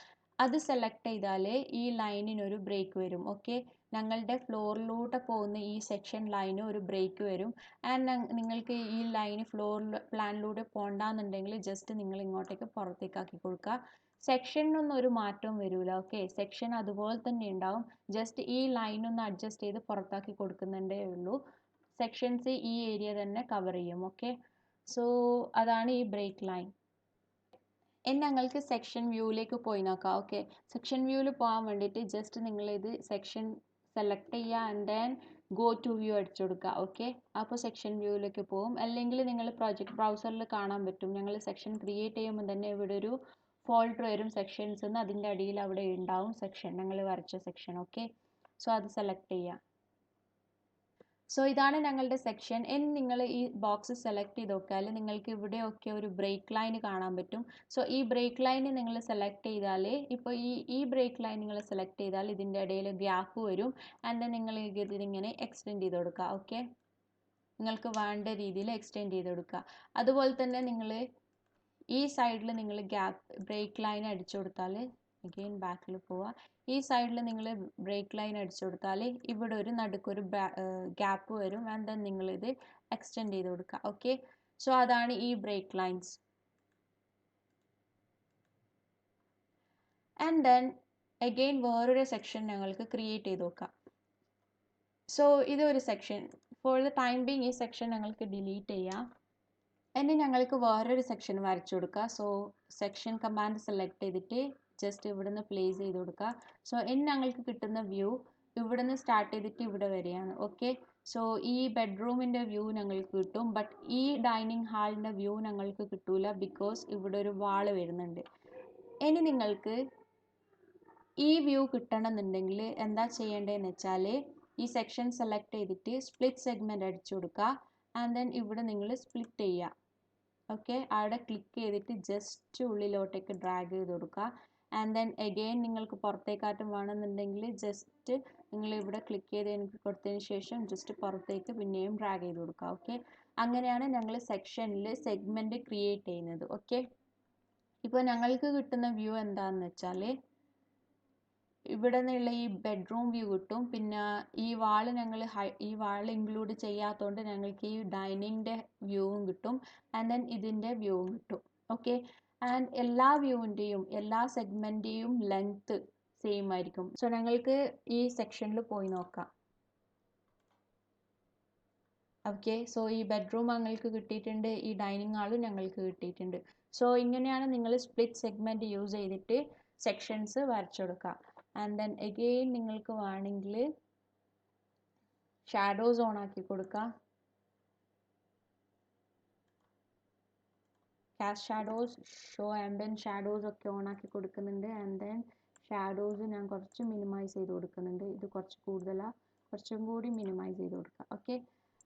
അത് സെലക്ട് ചെയ്താൽ ഈ ലൈനിനൊരു ബ്രേക്ക് വരും. ഓക്കെ, ഞങ്ങളുടെ ഫ്ലോറിലൂടെ പോകുന്ന ഈ സെക്ഷൻ ലൈന് ഒരു ബ്രേക്ക് വരും. ആൻഡ് നിങ്ങൾക്ക് ഈ ലൈന് പ്ലാനിലൂടെ പോകണ്ടെന്നുണ്ടെങ്കിൽ ജസ്റ്റ് നിങ്ങൾ ഇങ്ങോട്ടേക്ക് പുറത്തേക്കാക്കി കൊടുക്കുക. സെക്ഷനൊന്നും ഒരു മാറ്റവും വരില്ല. ഓക്കെ, സെക്ഷൻ അതുപോലെ തന്നെ ഉണ്ടാവും. ജസ്റ്റ് ഈ ലൈനൊന്ന് അഡ്ജസ്റ്റ് ചെയ്ത് പുറത്താക്കി കൊടുക്കുന്നുണ്ടേ ഉള്ളൂ. സെക്ഷൻസ് ഈ ഏരിയ തന്നെ കവർ ചെയ്യും. ഓക്കെ, സോ അതാണ് ഈ ബ്രേക്ക് ലൈൻ. ഞങ്ങൾക്ക് സെക്ഷൻ വ്യൂവിലേക്ക് പോയി നോക്കാം. ഓക്കെ, സെക്ഷൻ വ്യൂവിൽ പോകാൻ വേണ്ടിയിട്ട് ജസ്റ്റ് നിങ്ങളിത് സെക്ഷൻ സെലക്ട് ചെയ്യുക, and then go to view അടിച്ചു കൊടുക്കുക. ഓക്കെ, അപ്പോൾ സെക്ഷൻ വ്യൂവിലേക്ക് പോകും. അല്ലെങ്കിൽ നിങ്ങൾ പ്രൊജക്ട് ബ്രൗസറിൽ കാണാൻ പറ്റും. ഞങ്ങൾ സെക്ഷൻ ക്രിയേറ്റ് ചെയ്യുമ്പോൾ തന്നെ ഇവിടെ ഒരു ഫോൾഡർ വരും സെക്ഷൻസ് എന്ന്. അതിൻ്റെ അടിയിൽ അവിടെ ഉണ്ടാവും സെക്ഷൻ, ഞങ്ങൾ വരച്ച സെക്ഷൻ. ഓക്കെ, സോ അത് സെലക്ട് ചെയ്യുക. സോ ഇതാണ് ഞങ്ങളുടെ സെക്ഷൻ. നിങ്ങൾ ഈ ബോക്സ് സെലക്ട് ചെയ്ത് നോക്കിയാൽ നിങ്ങൾക്ക് ഇവിടെയൊക്കെ ഒരു ബ്രേക്ക് ലൈൻ കാണാൻ പറ്റും. സോ ഈ ബ്രേക്ക് ലൈൻ നിങ്ങൾ സെലക്ട് ചെയ്താൽ ഇപ്പോൾ ഈ ബ്രേക്ക് ലൈൻ നിങ്ങൾ സെലക്ട് ചെയ്താൽ ഇതിൻ്റെ ഇടയിൽ ഗ്യാപ്പ് വരും. ആൻഡ് നിങ്ങൾ ഇതിങ്ങനെ എക്സ്റ്റെൻഡ് ചെയ്ത് കൊടുക്കുക. ഓക്കെ, നിങ്ങൾക്ക് വേണ്ട രീതിയിൽ എക്സ്റ്റെൻഡ് ചെയ്ത് കൊടുക്കുക. അതുപോലെ തന്നെ നിങ്ങൾ ഈ സൈഡിൽ നിങ്ങൾ ബ്രേക്ക് ലൈൻ അടിച്ചു കൊടുത്താൽ അഗെയിൻ ബാക്കിൽ പോവുക. ഈ സൈഡിൽ നിങ്ങൾ ബ്രേക്ക് ലൈൻ അടിച്ചു കൊടുത്താൽ ഇവിടെ ഒരു നടുക്കൊരു ഗ്യാപ്പ് വരും. ആൻഡ് ദെൻ നിങ്ങളിത് എക്സ്റ്റെൻഡ് ചെയ്ത് കൊടുക്കുക. ഓക്കെ, സോ അതാണ് ഈ break lines. And then again വേറൊരു സെക്ഷൻ ഞങ്ങൾക്ക് ക്രിയേറ്റ് ചെയ്ത് നോക്കാം. സോ ഇതൊരു section. For the time being ഈ സെക്ഷൻ ഞങ്ങൾക്ക് ഡിലീറ്റ് ചെയ്യാം. ഞങ്ങൾക്ക് വേറൊരു സെക്ഷൻ വരച്ചു കൊടുക്കുക. സോ സെക്ഷൻ കമാൻഡ് സെലക്ട് ചെയ്തിട്ട് ജസ്റ്റ് ഇവിടുന്ന് പ്ലേസ് ചെയ്ത് കൊടുക്കുക. സോ ഞങ്ങൾക്ക് കിട്ടുന്ന വ്യൂ ഇവിടുന്ന് സ്റ്റാർട്ട് ചെയ്തിട്ട് ഇവിടെ വരെയാണ്. ഓക്കെ, സോ ഈ ബെഡ്റൂമിൻ്റെ വ്യൂ ഞങ്ങൾക്ക് കിട്ടും. ബട്ട് ഈ ഡൈനിങ് ഹാളിൻ്റെ വ്യൂ ഞങ്ങൾക്ക് കിട്ടൂല, ബിക്കോസ് ഇവിടെ ഒരു വാള് വരുന്നുണ്ട്. നിങ്ങൾക്ക് ഈ വ്യൂ കിട്ടണമെന്നുണ്ടെങ്കിൽ എന്താ ചെയ്യേണ്ടതെന്ന് വെച്ചാൽ ഈ സെക്ഷൻ സെലക്ട് ചെയ്തിട്ട് സ്പ്ലിറ്റ് സെഗ്മെൻറ്റ് അടിച്ചു കൊടുക്കുക. ആൻഡ് ദെൻ ഇവിടെ നിങ്ങൾ സ്പ്ലിറ്റ് ചെയ്യുക. ഓക്കെ, അവിടെ ക്ലിക്ക് ചെയ്തിട്ട് ജസ്റ്റ് ഉള്ളിലോട്ടേക്ക് ഡ്രാഗ് ചെയ്ത് കൊടുക്കുക. ആൻഡ് ദെൻ അഗെയിൻ നിങ്ങൾക്ക് പുറത്തേക്കാറ്റും വേണമെന്നുണ്ടെങ്കിൽ ജസ്റ്റ് നിങ്ങൾ ഇവിടെ ക്ലിക്ക് ചെയ്ത് കൊടുത്തതിന് ശേഷം ജസ്റ്റ് പുറത്തേക്ക് പിന്നെയും ഡ്രാഗ് ചെയ്ത് കൊടുക്കുക. ഓക്കെ, അങ്ങനെയാണ് ഞങ്ങൾ സെക്ഷനിൽ സെഗ്മെൻറ്റ് ക്രിയേറ്റ് ചെയ്യുന്നത്. ഓക്കെ, ഇപ്പോൾ ഞങ്ങൾക്ക് കിട്ടുന്ന വ്യൂ എന്താണെന്ന് വെച്ചാൽ ഇവിടെ നിന്നുള്ള ഈ ബെഡ്റൂം വ്യൂ കിട്ടും. പിന്നെ ഈ വാള് ഞങ്ങൾ ഈ വാൾ ഇൻക്ലൂഡ് ചെയ്യാത്തതുകൊണ്ട് ഞങ്ങൾക്ക് ഈ ഡൈനിങ്ങിൻ്റെ വ്യൂവും കിട്ടും. ആൻഡ് ദെൻ ഇതിൻ്റെ വ്യൂവും കിട്ടും. ഓക്കെ, ആൻഡ് എല്ലാ വ്യൂവിൻ്റെയും എല്ലാ സെഗ്മെൻറ്റെയും ലെങ്ത്ത് സെയിം ആയിരിക്കും. സോ ഞങ്ങൾക്ക് ഈ സെക്ഷനിൽ പോയി നോക്കാം. ഓക്കെ, സോ ഈ ബെഡ്റൂം ഞങ്ങൾക്ക് കിട്ടിയിട്ടുണ്ട്, ഈ ഡൈനിങ് ഹാളും ഞങ്ങൾക്ക് കിട്ടിയിട്ടുണ്ട്. സോ ഇങ്ങനെയാണ് നിങ്ങൾ സ്പ്ലിറ്റ് സെഗ്മെൻറ്റ് യൂസ് ചെയ്തിട്ട് സെക്ഷൻസ് വരച്ചെടുക്കുക. ആൻഡ് ദെൻ എഗെയിൻ നിങ്ങൾക്ക് വേണമെങ്കിൽ ഷാഡോസ് ഓൺ ആക്കി കൊടുക്കുക. Cast shadows, show ambient shadows ഒക്കെ ഓൺ ആക്കി കൊടുക്കുന്നുണ്ട്. ആൻഡ് ദെൻ ഷാഡോസ് ഞാൻ കുറച്ച് മിനിമൈസ് ചെയ്ത് കൊടുക്കുന്നുണ്ട്. ഇത് കുറച്ച് കൂടുതലാണ്, കുറച്ചും കൂടി മിനിമൈസ് ചെയ്ത് കൊടുക്കുക. Okay,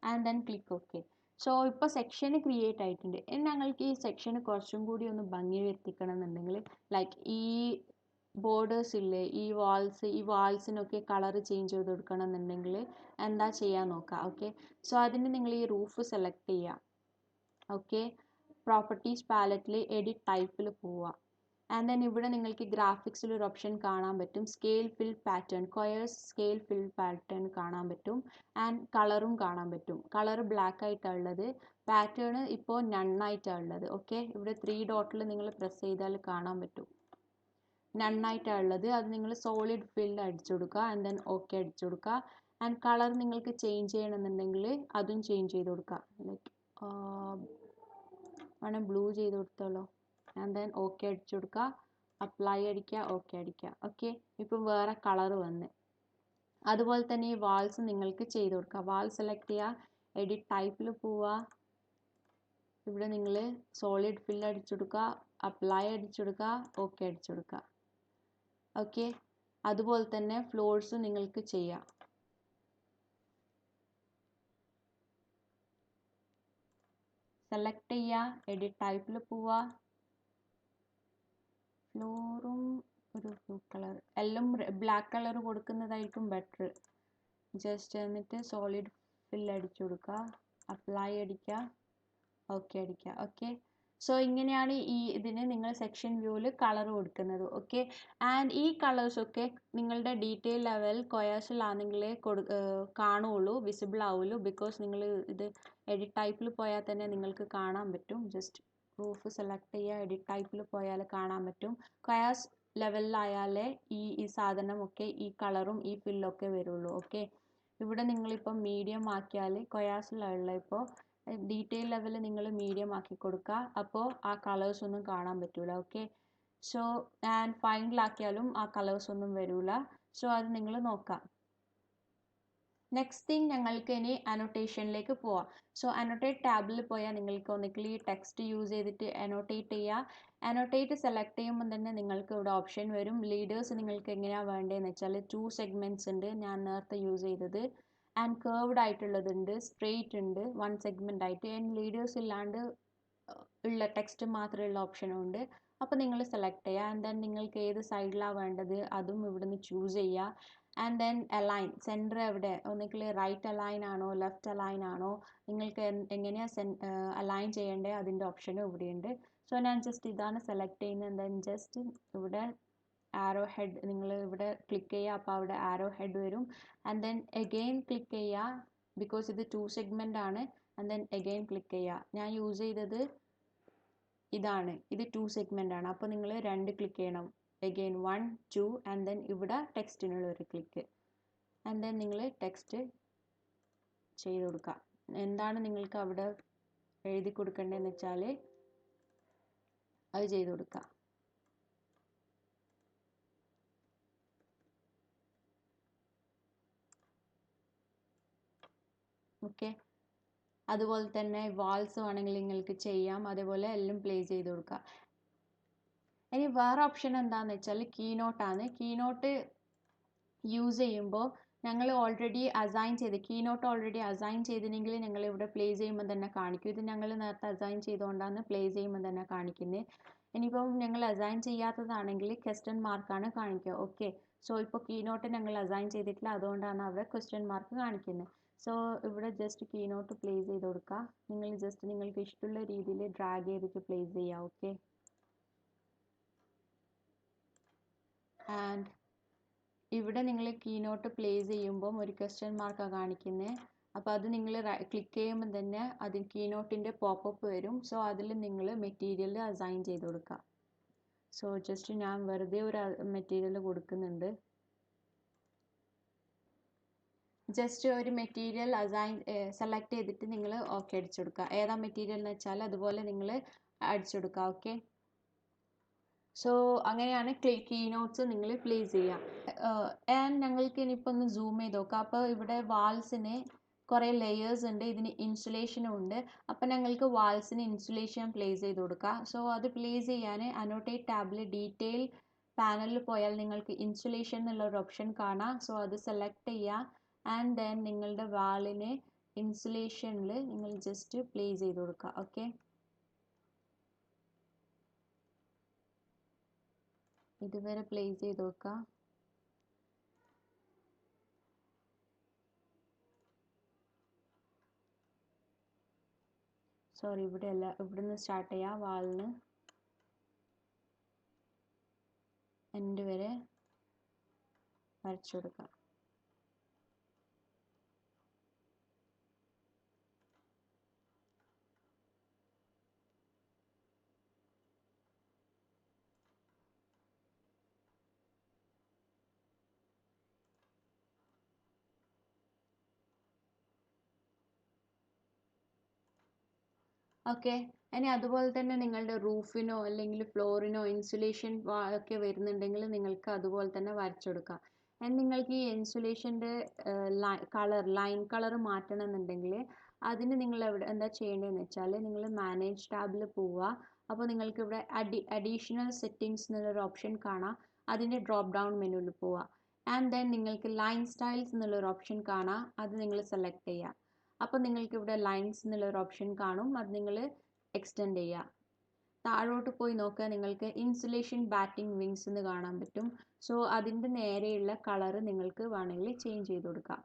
and then click okay. So ഇപ്പോൾ സെക്ഷന് ക്രിയേറ്റ് ആയിട്ടുണ്ട്. ഇനി ഞങ്ങൾക്ക് ഈ സെക്ഷന് കുറച്ചും കൂടി ഒന്ന് ഭംഗി വരുത്തിക്കണം എന്നുണ്ടെങ്കിൽ ലൈക്ക് ഈ ബോർഡേഴ്സ് ഇല്ലേ, ഈ വാൾസിനൊക്കെ കളർ ചേഞ്ച് ചെയ്ത് കൊടുക്കണം എന്നുണ്ടെങ്കിൽ എന്താ ചെയ്യാൻ നോക്കാം. ഓക്കെ, സോ അതിന് നിങ്ങൾ ഈ റൂഫ് സെലക്ട് ചെയ്യുക. ഓക്കെ, പ്രോപ്പർട്ടീസ് പാലറ്റിൽ എഡിറ്റ് ടൈപ്പിൽ പോവുക. ആൻഡ് ദെൻ ഇവിടെ നിങ്ങൾക്ക് ഗ്രാഫിക്സിൽ ഒരു ഓപ്ഷൻ കാണാൻ പറ്റും, സ്കെയിൽ ഫിൽ പാറ്റേൺ, കൊയേഴ്സ് സ്കെയിൽ ഫിൽ പാറ്റേൺ കാണാൻ പറ്റും. ആൻഡ് കളറും കാണാൻ പറ്റും. കളർ ബ്ലാക്ക് ആയിട്ടാണ് ഉള്ളത്, പാറ്റേൺ ഇപ്പോൾ നണ്ണായിട്ടാണ് ഉള്ളത്. ഓക്കെ, ഇവിടെ 3 ഡോട്ടിൽ നിങ്ങൾ പ്രസ് ചെയ്താൽ കാണാൻ പറ്റും, നണ്ണായിട്ടാണ് ഉള്ളത്. അത് നിങ്ങൾ സോളിഡ് ഫിൽ അടിച്ചു കൊടുക്കുക. ആൻഡ് ദെൻ ഓക്കെ അടിച്ചു കൊടുക്കുക. ആൻഡ് കളർ നിങ്ങൾക്ക് ചേഞ്ച് ചെയ്യണമെന്നുണ്ടെങ്കിൽ അതും ചേഞ്ച് ചെയ്ത് കൊടുക്കുക. ലൈക്ക് വേണം ബ്ലൂ ചെയ്ത് കൊടുത്തോളൂ. ആൻഡ് ദെൻ ഓക്കെ അടിച്ചു കൊടുക്കുക, അപ്ലൈ അടിക്കുക, ഓക്കെ അടിക്കുക. ഓക്കെ, ഇപ്പം വേറെ കളർ വന്ന്. അതുപോലെ തന്നെ ഈ വാൾസ് നിങ്ങൾക്ക് ചെയ്ത് കൊടുക്കുക. വാൾ സെലക്ട് ചെയ്യുക, എഡിറ്റ് ടൈപ്പിൽ പോവുക. ഇവിടെ നിങ്ങൾ സോളിഡ് ഫിൽ അടിച്ചു കൊടുക്കുക, അപ്ലൈ അടിച്ചു കൊടുക്കുക, ഓക്കെ അടിച്ചു കൊടുക്കുക. ഓക്കെ, അതുപോലെ തന്നെ ഫ്ലോർസ് നിങ്ങൾക്ക് ചെയ്യാം. സെലക്ട് ചെയ്യുക, എഡിറ്റ് ടൈപ്പിൽ പോവുക. ഫ്ലോറും ഒരു ബ്ലൂ കളർ, എല്ലാം ബ്ലാക്ക് കളർ കൊടുക്കുന്നതായിരിക്കും ബെറ്റർ. ജസ്റ്റ് എന്നിട്ട് സോളിഡ് ഫിൽ അടിച്ചു കൊടുക്കുക, അപ്ലൈ അടിക്കുക, ഓക്കെ അടിക്കുക. ഓക്കെ, സോ ഇങ്ങനെയാണ് ഇതിന് നിങ്ങൾ സെക്ഷൻ വ്യൂവിൽ കളർ കൊടുക്കുന്നത്. ഓക്കെ, ആൻഡ് ഈ കളേഴ്സൊക്കെ നിങ്ങളുടെ ഡീറ്റെയിൽ ലെവൽ കൊയേഴ്സിലാണെങ്കിലേ കാണുള്ളൂ, വിസിബിൾ ആവുള്ളൂ. ബിക്കോസ് നിങ്ങൾ ഇത് എഡിറ്റ് ടൈപ്പിൽ പോയാൽ തന്നെ നിങ്ങൾക്ക് കാണാൻ പറ്റും. ജസ്റ്റ് റൂഫ് സെലക്ട് ചെയ്യുക, എഡിറ്റ് ടൈപ്പിൽ പോയാൽ കാണാൻ പറ്റും. കൊയേഴ്സ് ലെവലിലായാലേ ഈ സാധനമൊക്കെ ഈ കളറും ഈ ഫില്ലൊക്കെ വരുള്ളൂ. ഓക്കെ, ഇവിടെ നിങ്ങളിപ്പോൾ മീഡിയം ആക്കിയാൽ കൊയാസിലുള്ള ഇപ്പോൾ ഡീറ്റെയിൽ ലെവൽ നിങ്ങൾ മീഡിയം ആക്കി കൊടുക്കുക. അപ്പോൾ ആ കളേഴ്സ് ഒന്നും കാണാൻ പറ്റില്ല. ഓക്കെ, സോ ആൻഡ് ഫൈനലാക്കിയാലും ആ കളേഴ്സ് ഒന്നും വരില്ല. സോ അത് നിങ്ങൾ നോക്കാം. നെക്സ്റ്റ് തിങ് ഞങ്ങൾക്ക് ഇനി അനോട്ടേഷനിലേക്ക് പോവാം. സോ അനോട്ടേറ്റ് ടാബിൽ പോയാൽ നിങ്ങൾക്ക് ഒന്നുകിൽ ഈ ടെക്സ്റ്റ് യൂസ് ചെയ്തിട്ട് അനോട്ടേറ്റ് ചെയ്യുക. അനോട്ടേറ്റ് സെലക്ട് ചെയ്യുമ്പോൾ തന്നെ നിങ്ങൾക്ക് ഇവിടെ ഓപ്ഷൻ വരും. ലീഡേഴ്സ് നിങ്ങൾക്ക് എങ്ങനെയാണ് വേണ്ടതെന്ന് വെച്ചാൽ 2 സെഗ്മെൻറ്റ്സ് ഉണ്ട്, ഞാൻ നേരത്തെ യൂസ് ചെയ്തത്. ആൻഡ് കേർവ്ഡ് ആയിട്ടുള്ളതുണ്ട്, സ്ട്രെയിറ്റ് ഉണ്ട്, 1 സെഗ്മെൻ്റ് ആയിട്ട്. ആൻഡ് ലീഡേഴ്സ് ഇല്ലാണ്ട് ഉള്ള ടെക്സ്റ്റ് മാത്രമുള്ള ഓപ്ഷനും ഉണ്ട്. അപ്പോൾ നിങ്ങൾ സെലക്ട് ചെയ്യുക. ആൻഡ് ദെൻ നിങ്ങൾക്ക് ഏത് സൈഡിലാണ് വേണ്ടത് അതും ഇവിടുന്ന് ചൂസ് ചെയ്യുക. ആൻഡ് ദെൻ അലൈൻ, സെൻറ്റർ എവിടെ, ഒന്നുകിൽ റൈറ്റ് അലൈൻ ആണോ ലെഫ്റ്റ് അലൈൻ ആണോ, നിങ്ങൾക്ക് എങ്ങനെയാണ് അലൈൻ ചെയ്യേണ്ടത് അതിൻ്റെ ഓപ്ഷനും ഇവിടെയുണ്ട്. സോ ഞാൻ ജസ്റ്റ് ഇതാണ് സെലക്ട് ചെയ്യുന്നത്. ദെൻ ജസ്റ്റ് ഇവിടെ ആരോ ഹെഡ് നിങ്ങൾ ഇവിടെ ക്ലിക്ക് ചെയ്യുക, അപ്പോൾ അവിടെ ആരോ ഹെഡ് വരും. ആൻഡ് ദെൻ എഗെയിൻ ക്ലിക്ക് ചെയ്യുക, ബിക്കോസ് ഇത് 2 സെഗ്മെൻ്റ് ആണ്. ആൻഡ് ദെൻ എഗെയിൻ ക്ലിക്ക് ചെയ്യുക. ഞാൻ യൂസ് ചെയ്തത് ഇതാണ്, ഇത് 2 സെഗ്മെൻ്റ് ആണ്. അപ്പോൾ നിങ്ങൾ 2 ക്ലിക്ക് ചെയ്യണം. എഗെയിൻ 1 2 ആൻഡ് ദെൻ ഇവിടെ ടെക്സ്റ്റിനുള്ള ഒരു ക്ലിക്ക്. ആൻഡ് ദെൻ നിങ്ങൾ ടെക്സ്റ്റ് ചെയ്ത് കൊടുക്കുക. എന്താണ് നിങ്ങൾക്ക് അവിടെ എഴുതി കൊടുക്കേണ്ടതെന്ന് വെച്ചാൽ അത് ചെയ്ത് കൊടുക്കുക. ഓക്കെ, അതുപോലെ തന്നെ വാൾസ് വേണമെങ്കിൽ നിങ്ങൾക്ക് ചെയ്യാം. അതേപോലെ എല്ലാം പ്ലേസ് ചെയ്ത് കൊടുക്കുക. ഇനി വേറെ ഓപ്ഷൻ എന്താണെന്ന് വെച്ചാൽ കീനോട്ടാണ്. കീനോട്ട് യൂസ് ചെയ്യുമ്പോൾ ഞങ്ങൾ ഓൾറെഡി അസൈൻ ചെയ്ത് കീനോട്ട് ഓൾറെഡി അസൈൻ ചെയ്തിനെങ്കിൽ ഞങ്ങൾ ഇവിടെ പ്ലേസ് ചെയ്യുമ്പോൾ തന്നെ കാണിക്കും. ഇത് ഞങ്ങൾ നേരത്തെ അസൈൻ ചെയ്തുകൊണ്ടാണ് പ്ലേസ് ചെയ്യുമ്പോൾ തന്നെ കാണിക്കുന്നത്. ഇനിയിപ്പം ഞങ്ങൾ അസൈൻ ചെയ്യാത്തതാണെങ്കിൽ ക്വസ്റ്റ്യൻ മാർക്കാണ് കാണിക്കുക. ഓക്കെ, സോ ഇപ്പോൾ കീനോട്ട് ഞങ്ങൾ അസൈൻ ചെയ്തിട്ടില്ല, അതുകൊണ്ടാണ് അവിടെ ക്വസ്റ്റ്യൻ മാർക്ക് കാണിക്കുന്നത്. സോ ഇവിടെ ജസ്റ്റ് കീനോട്ട് പ്ലേസ് ചെയ്ത് കൊടുക്കുക. നിങ്ങൾ ജസ്റ്റ് നിങ്ങൾക്ക് ഇഷ്ടമുള്ള രീതിയിൽ ഡ്രാഗ് ചെയ്തിട്ട് പ്ലേസ് ചെയ്യുക. ഓക്കെ, ആൻഡ് ഇവിടെ നിങ്ങൾ കീനോട്ട് പ്ലേസ് ചെയ്യുമ്പം ഒരു ക്വസ്റ്റ്യൻ മാർക്കാണ് കാണിക്കുന്നത്. അപ്പോൾ അത് നിങ്ങൾ ക്ലിക്ക് ചെയ്യുമ്പോൾ തന്നെ അതിൽ കീനോട്ടിൻ്റെ പോപ്പപ്പ് വരും. സോ അതിൽ നിങ്ങൾ മെറ്റീരിയൽ അസൈൻ ചെയ്ത് കൊടുക്കുക. സോ ജസ്റ്റ് ഞാൻ വെറുതെ ഒരു മെറ്റീരിയൽ കൊടുക്കുന്നുണ്ട്. ജസ്റ്റ് ഒരു മെറ്റീരിയൽ സെലക്ട് ചെയ്തിട്ട് നിങ്ങൾ ഓക്കെ അടിച്ചു കൊടുക്കുക. ഏതാ മെറ്റീരിയൽ എന്ന് വെച്ചാൽ അതുപോലെ നിങ്ങൾ അടിച്ചു കൊടുക്കുക. ഓക്കെ, സോ അങ്ങനെയാണ് കീ നോട്ട്സ് നിങ്ങൾ പ്ലേസ് ചെയ്യുക. ആൻഡ് ഞങ്ങൾക്ക് ഇനിയിപ്പോൾ ഒന്ന് സൂം ചെയ്ത് നോക്കാം. അപ്പോൾ ഇവിടെ വാൾസിന് കുറേ ലെയേഴ്സ് ഉണ്ട്, ഇതിന് ഇൻസുലേഷനും ഉണ്ട്. അപ്പം ഞങ്ങൾക്ക് വാൾസിന് ഇൻസുലേഷൻ പ്ലേസ് ചെയ്ത് കൊടുക്കുക. സോ അത് പ്ലേസ് ചെയ്യാൻ അനോട്ടേറ്റ് ടാബിൽ ഡീറ്റെയിൽ പാനലിൽ പോയാൽ നിങ്ങൾക്ക് ഇൻസുലേഷൻ എന്നുള്ള ഒരു ഓപ്ഷൻ കാണാം. സോ അത് സെലക്ട് ചെയ്യുക. ആൻഡ് ദെൻ നിങ്ങളുടെ വാളിന് ഇൻസുലേഷനിൽ നിങ്ങൾ ജസ്റ്റ് പ്ലേസ് ചെയ്ത് കൊടുക്കുക. ഓക്കെ, ഇതുവരെ പ്ലേസ് ചെയ്ത് നോക്കുക. സോറി, ഇവിടെ അല്ല, ഇവിടുന്ന് സ്റ്റാർട്ട് ചെയ്യാം. വാളിന് എൻഡ് വരെ വരച്ചു കൊടുക്കാം. ഓക്കെ, ഇനി അതുപോലെ തന്നെ നിങ്ങളുടെ റൂഫിനോ അല്ലെങ്കിൽ ഫ്ലോറിനോ ഇൻസുലേഷൻ ഒക്കെ വരുന്നുണ്ടെങ്കിൽ നിങ്ങൾക്ക് അതുപോലെ തന്നെ വരച്ചെടുക്കാം. നിങ്ങൾക്ക് ഈ ഇൻസുലേഷൻ്റെ ലൈൻ കളർ മാറ്റണം എന്നുണ്ടെങ്കിൽ അതിന് നിങ്ങൾ എന്താ ചെയ്യേണ്ടതെന്ന് വെച്ചാൽ നിങ്ങൾ മാനേജ് ടാബിൽ പോവുക. അപ്പോൾ നിങ്ങൾക്ക് ഇവിടെ അഡീഷണൽ സെറ്റിങ്സ് എന്നുള്ളൊരു ഓപ്ഷൻ കാണാം. അതിൻ്റെ ഡ്രോപ്പ് ഡൗൺ മെനുവിൽ പോവുക. ആൻഡ് ദെൻ നിങ്ങൾക്ക് ലൈൻ സ്റ്റൈൽസ് എന്നുള്ളൊരു ഓപ്ഷൻ കാണാം. അത് നിങ്ങൾ സെലക്ട് ചെയ്യുക. അപ്പോൾ നിങ്ങൾക്ക് ഇവിടെ ലൈൻസ് എന്നുള്ളൊരു ഓപ്ഷൻ കാണും. അത് നിങ്ങൾ എക്സ്റ്റെൻഡ് ചെയ്യുക. താഴോട്ട് പോയി നോക്കുക, നിങ്ങൾക്ക് ഇൻസുലേഷൻ ബാറ്റിംഗ് വിങ്സ് എന്ന് കാണാൻ പറ്റും. സോ അതിൻ്റെ നേരെയുള്ള കളറ് നിങ്ങൾക്ക് വേണമെങ്കിൽ ചേഞ്ച് ചെയ്ത് കൊടുക്കാം.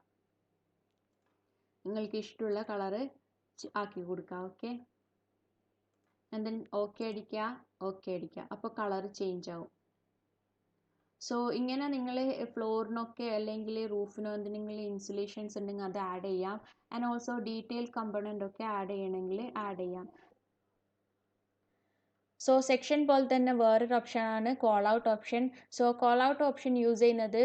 നിങ്ങൾക്ക് ഇഷ്ടമുള്ള കളറ് ആക്കി കൊടുക്കുക. ഓക്കെ, ആൻഡ് ദെൻ ഓക്കെ അടിക്കുക. ഓക്കെ അടിക്കുക, അപ്പോൾ കളർ ചേഞ്ച് ആവും. സോ ഇങ്ങനെ നിങ്ങൾ ഫ്ലോറിനൊക്കെ അല്ലെങ്കിൽ റൂഫിനോ എന്തെങ്കിലും ഇൻസുലേഷൻസ് ഉണ്ടെങ്കിൽ അത് ആഡ് ചെയ്യാം. ആൻഡ് ഓൾസോ ഡീറ്റെയിൽ കമ്പോണൻ്റ് ഒക്കെ ആഡ് ചെയ്യണമെങ്കിൽ ആഡ് ചെയ്യാം. സോ സെക്ഷൻ പോലെ തന്നെ വേറൊരു ഓപ്ഷനാണ് call out option. So call out option use ചെയ്യുന്നത്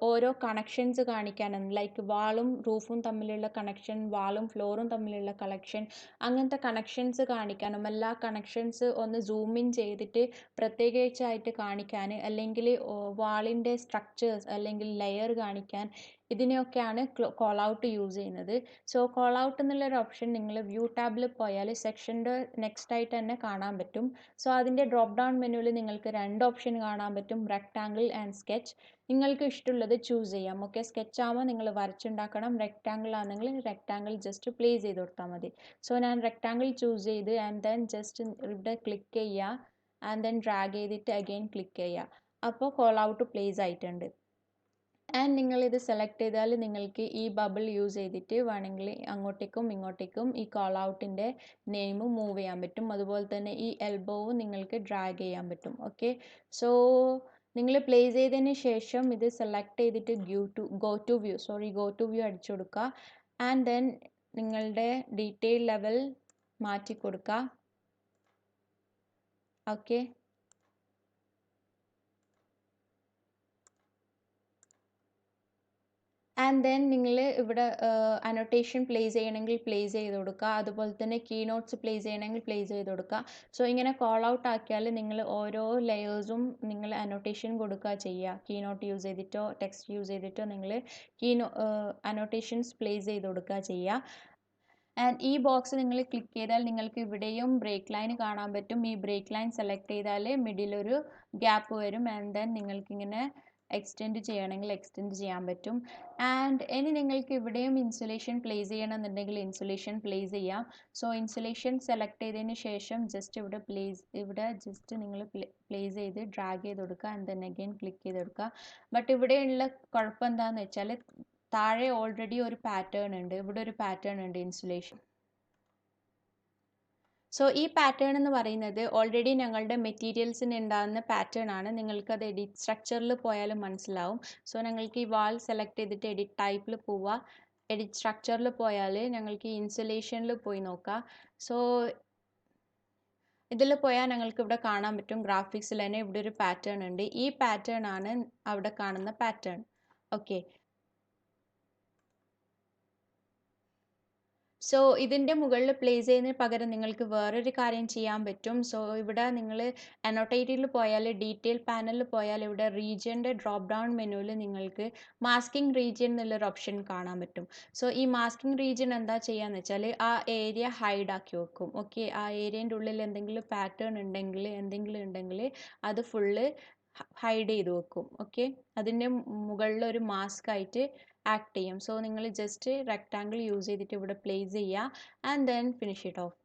ഓരോ കണക്ഷൻസ് കാണിക്കാനാണ്. ലൈക്ക് വാളും റൂഫും തമ്മിലുള്ള കണക്ഷൻ, വാളും ഫ്ലോറും തമ്മിലുള്ള കണക്ഷൻ, അങ്ങനത്തെ കണക്ഷൻസ് കാണിക്കാനും എല്ലാ കണക്ഷൻസ് ഒന്ന് സൂം ഇൻ ചെയ്തിട്ട് പ്രത്യേകിച്ചായിട്ട് കാണിക്കാൻ, അല്ലെങ്കിൽ വാളിൻ്റെ സ്ട്രക്ചേഴ്സ് അല്ലെങ്കിൽ ലെയർ കാണിക്കാൻ, ഇതിനെയൊക്കെയാണ് കോൾ ഔട്ട് യൂസ് ചെയ്യുന്നത്. സോ കോൾ ഔട്ട് എന്നുള്ളൊരു ഓപ്ഷൻ നിങ്ങൾ വ്യൂ ടാബിൽ പോയാൽ സെക്ഷൻ്റെ നെക്സ്റ്റ് ആയിട്ട് തന്നെ കാണാൻ പറ്റും. സോ അതിൻ്റെ ഡ്രോപ്പ് ഡൗൺ മെനുവിൽ നിങ്ങൾക്ക് രണ്ട് ഓപ്ഷൻ കാണാൻ പറ്റും, റെക്ടാങ്കിൾ ആൻഡ് സ്കെച്ച്. നിങ്ങൾക്ക് ഇഷ്ടമുള്ളത് ചൂസ് ചെയ്യാം. ഓക്കെ, സ്കെച്ച് ആകുമ്പോൾ നിങ്ങൾ വരച്ചുണ്ടാക്കണം, റെക്ടാങ്കിൾ ആണെങ്കിൽ റെക്ടാങ്കിൾ ജസ്റ്റ് പ്ലേസ് ചെയ്ത് കൊടുത്താൽ മതി. സോ ഞാൻ റെക്ടാങ്കിൾ ചൂസ് ചെയ്ത് ആൻഡ് ദെൻ ജസ്റ്റ് ഇവിടെ ക്ലിക്ക് ചെയ്യുക. ആൻഡ് ദെൻ ഡ്രാഗ് ചെയ്തിട്ട് അഗെയിൻ ക്ലിക്ക് ചെയ്യുക. അപ്പോൾ കോൾ ഔട്ട് പ്ലേസ് ആയിട്ടുണ്ട്. ആൻഡ് നിങ്ങളിത് സെലക്ട് ചെയ്താൽ നിങ്ങൾക്ക് ഈ ബബിൾ യൂസ് ചെയ്തിട്ട് വേണമെങ്കിൽ അങ്ങോട്ടേക്കും ഇങ്ങോട്ടേക്കും ഈ കോൾ ഔട്ടിൻ്റെ നെയിം മൂവ് ചെയ്യാൻ പറ്റും. അതുപോലെ തന്നെ ഈ എൽബോവും നിങ്ങൾക്ക് ഡ്രാഗ് ചെയ്യാൻ പറ്റും. ഓക്കെ, സോ നിങ്ങൾ പ്ലേസ് ചെയ്തതിന് ശേഷം ഇത് സെലക്ട് ചെയ്തിട്ട് ഗോ ടു വ്യൂ അടിച്ചു കൊടുക്കുക. ആൻഡ് ദെൻ നിങ്ങളുടെ ഡീറ്റെയിൽ ലെവൽ മാറ്റി കൊടുക്കുക. ഓക്കെ, ആൻഡ് ദെൻ നിങ്ങൾ ഇവിടെ അനോട്ടേഷൻ പ്ലേസ് ചെയ്യണമെങ്കിൽ പ്ലേസ് ചെയ്ത് കൊടുക്കുക. അതുപോലെ തന്നെ കീ നോട്ട്സ് പ്ലേസ് ചെയ്യണമെങ്കിൽ പ്ലേസ് ചെയ്ത് കൊടുക്കുക. സോ ഇങ്ങനെ കോൾ ഔട്ട് ആക്കിയാൽ നിങ്ങൾ ഓരോ ലെയേഴ്സും നിങ്ങൾ അനോട്ടേഷൻ കൊടുക്കുക ചെയ്യുക. കീ നോട്ട് യൂസ് ചെയ്തിട്ടോ ടെക്സ്റ്റ് യൂസ് ചെയ്തിട്ടോ നിങ്ങൾ അനോട്ടേഷൻസ് പ്ലേസ് ചെയ്ത് കൊടുക്കുക ചെയ്യുക. ആൻഡ് ഈ ബോക്സ് നിങ്ങൾ ക്ലിക്ക് ചെയ്താൽ നിങ്ങൾക്ക് ഇവിടെയും ബ്രേക്ക് ലൈൻ കാണാൻ പറ്റും. ഈ ബ്രേക്ക് ലൈൻ സെലക്ട് ചെയ്താൽ മിഡിലൊരു ഗ്യാപ്പ് വരും. ആൻഡ് ദെൻ നിങ്ങൾക്കിങ്ങനെ എക്സ്റ്റെൻഡ് ചെയ്യണമെങ്കിൽ എക്സ്റ്റെൻഡ് ചെയ്യാൻ പറ്റും. ആൻഡ് ഇനി നിങ്ങൾക്ക് ഇവിടെയും ഇൻസുലേഷൻ പ്ലേസ് ചെയ്യണമെന്നുണ്ടെങ്കിൽ ഇൻസുലേഷൻ പ്ലേസ് ചെയ്യാം. സോ ഇൻസുലേഷൻ സെലക്ട് ചെയ്തതിന് ശേഷം ജസ്റ്റ് ഇവിടെ ജസ്റ്റ് നിങ്ങൾ പ്ലേസ് ചെയ്ത് ഡ്രാഗ് ചെയ്ത് കൊടുക്കുക. ആൻഡ് ദെൻ അഗെയിൻ ക്ലിക്ക് ചെയ്ത് കൊടുക്കുക. ബട്ട് ഇവിടെയുള്ള കുഴപ്പം എന്താണെന്ന് വെച്ചാൽ താഴെ ഓൾറെഡി ഒരു പാറ്റേൺ ഉണ്ട്, ഇവിടെ ഒരു പാറ്റേൺ ഉണ്ട് ഇൻസുലേഷൻ. സോ ഈ പാറ്റേൺ എന്ന് പറയുന്നത് ഓൾറെഡി ഞങ്ങളുടെ മെറ്റീരിയൽസിന് ഉണ്ടാകുന്ന പാറ്റേൺ ആണ്. നിങ്ങൾക്കത് എഡിറ്റ് സ്ട്രക്ചറിൽ പോയാലും മനസ്സിലാവും. സോ ഞങ്ങൾക്ക് ഈ വാൾ സെലക്ട് ചെയ്തിട്ട് എഡിറ്റ് ടൈപ്പിൽ പോവുക. എഡിറ്റ് സ്ട്രക്ചറിൽ പോയാൽ ഞങ്ങൾക്ക് ഈ ഇൻസുലേഷനിൽ പോയി നോക്കാം. സോ ഇതിൽ പോയാൽ ഞങ്ങൾക്ക് ഇവിടെ കാണാൻ പറ്റും ഗ്രാഫിക്സിൽ തന്നെ ഇവിടെ ഒരു പാറ്റേൺ ഉണ്ട്. ഈ പാറ്റേൺ ആണ് അവിടെ കാണുന്ന പാറ്റേൺ. ഓക്കെ, സോ ഇതിൻ്റെ മുകളിൽ പ്ലേസ് ചെയ്യുന്നതിന് പകരം നിങ്ങൾക്ക് വേറൊരു കാര്യം ചെയ്യാൻ പറ്റും. സോ ഇവിടെ നിങ്ങൾ അനോട്ടേറ്ററിൽ പോയാൽ ഡീറ്റെയിൽ പാനലിൽ പോയാൽ ഇവിടെ റീജിയൻ്റെ ഡ്രോപ്പ് ഡൗൺ മെനുവിൽ നിങ്ങൾക്ക് മാസ്കിംഗ് റീജിയൻ എന്നുള്ളൊരു ഓപ്ഷൻ കാണാൻ പറ്റും. സോ ഈ മാസ്കിംഗ് റീജിയൻ എന്താ ചെയ്യാന്ന് വെച്ചാൽ ആ ഏരിയ ഹൈഡ് ആക്കി വെക്കും. ഓക്കെ, ആ ഏരിയൻ്റെ ഉള്ളിൽ എന്തെങ്കിലും പാറ്റേൺ ഉണ്ടെങ്കിൽ അത് ഫുള്ള് ഹൈഡ് ചെയ്ത് വെക്കും. ഓക്കെ, അതിൻ്റെ മുകളിൽ ഒരു മാസ്ക് ആയിട്ട് ആക്ട് ചെയ്യും. സോ നിങ്ങൾ ജസ്റ്റ് റെക്റ്റാങ്കിൾ യൂസ് ചെയ്തിട്ട് ഇവിടെ പ്ലേസ് ചെയ്യുക and then finish it off.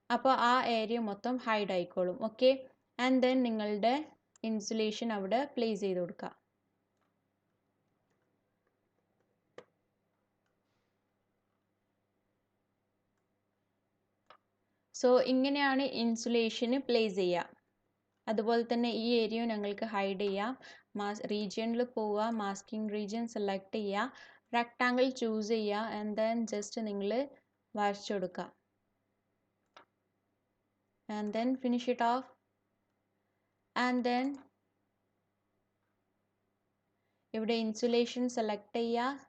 അപ്പോൾ ആ ഏരിയ മൊത്തം ഹൈഡ് ആയിക്കോളും. ഓക്കെ, ആൻഡ് ദെൻ നിങ്ങളുടെ ഇൻസുലേഷൻ അവിടെ പ്ലേസ് ചെയ്ത് കൊടുക്കുക. സോ ഇങ്ങനെയാണ് ഇൻസുലേഷന് പ്ലേസ് ചെയ്യുക. അതുപോലെ തന്നെ ഈ ഏരിയ ഞങ്ങൾക്ക് ഹൈഡ് ചെയ്യാം. റീജിയനിൽ പോവുക, മാസ്കിംഗ് റീജിയൻ സെലക്ട് ചെയ്യുക, റെക്റ്റാങ്കിൾ ചൂസ് ചെയ്യുക ആൻഡ് ദെൻ ജസ്റ്റ് നിങ്ങൾ വരച്ചു കൊടുക്കുക and then finish it off. And then ഇവിടെ ഇൻസുലേഷൻ സെലക്ട് ചെയ്യുക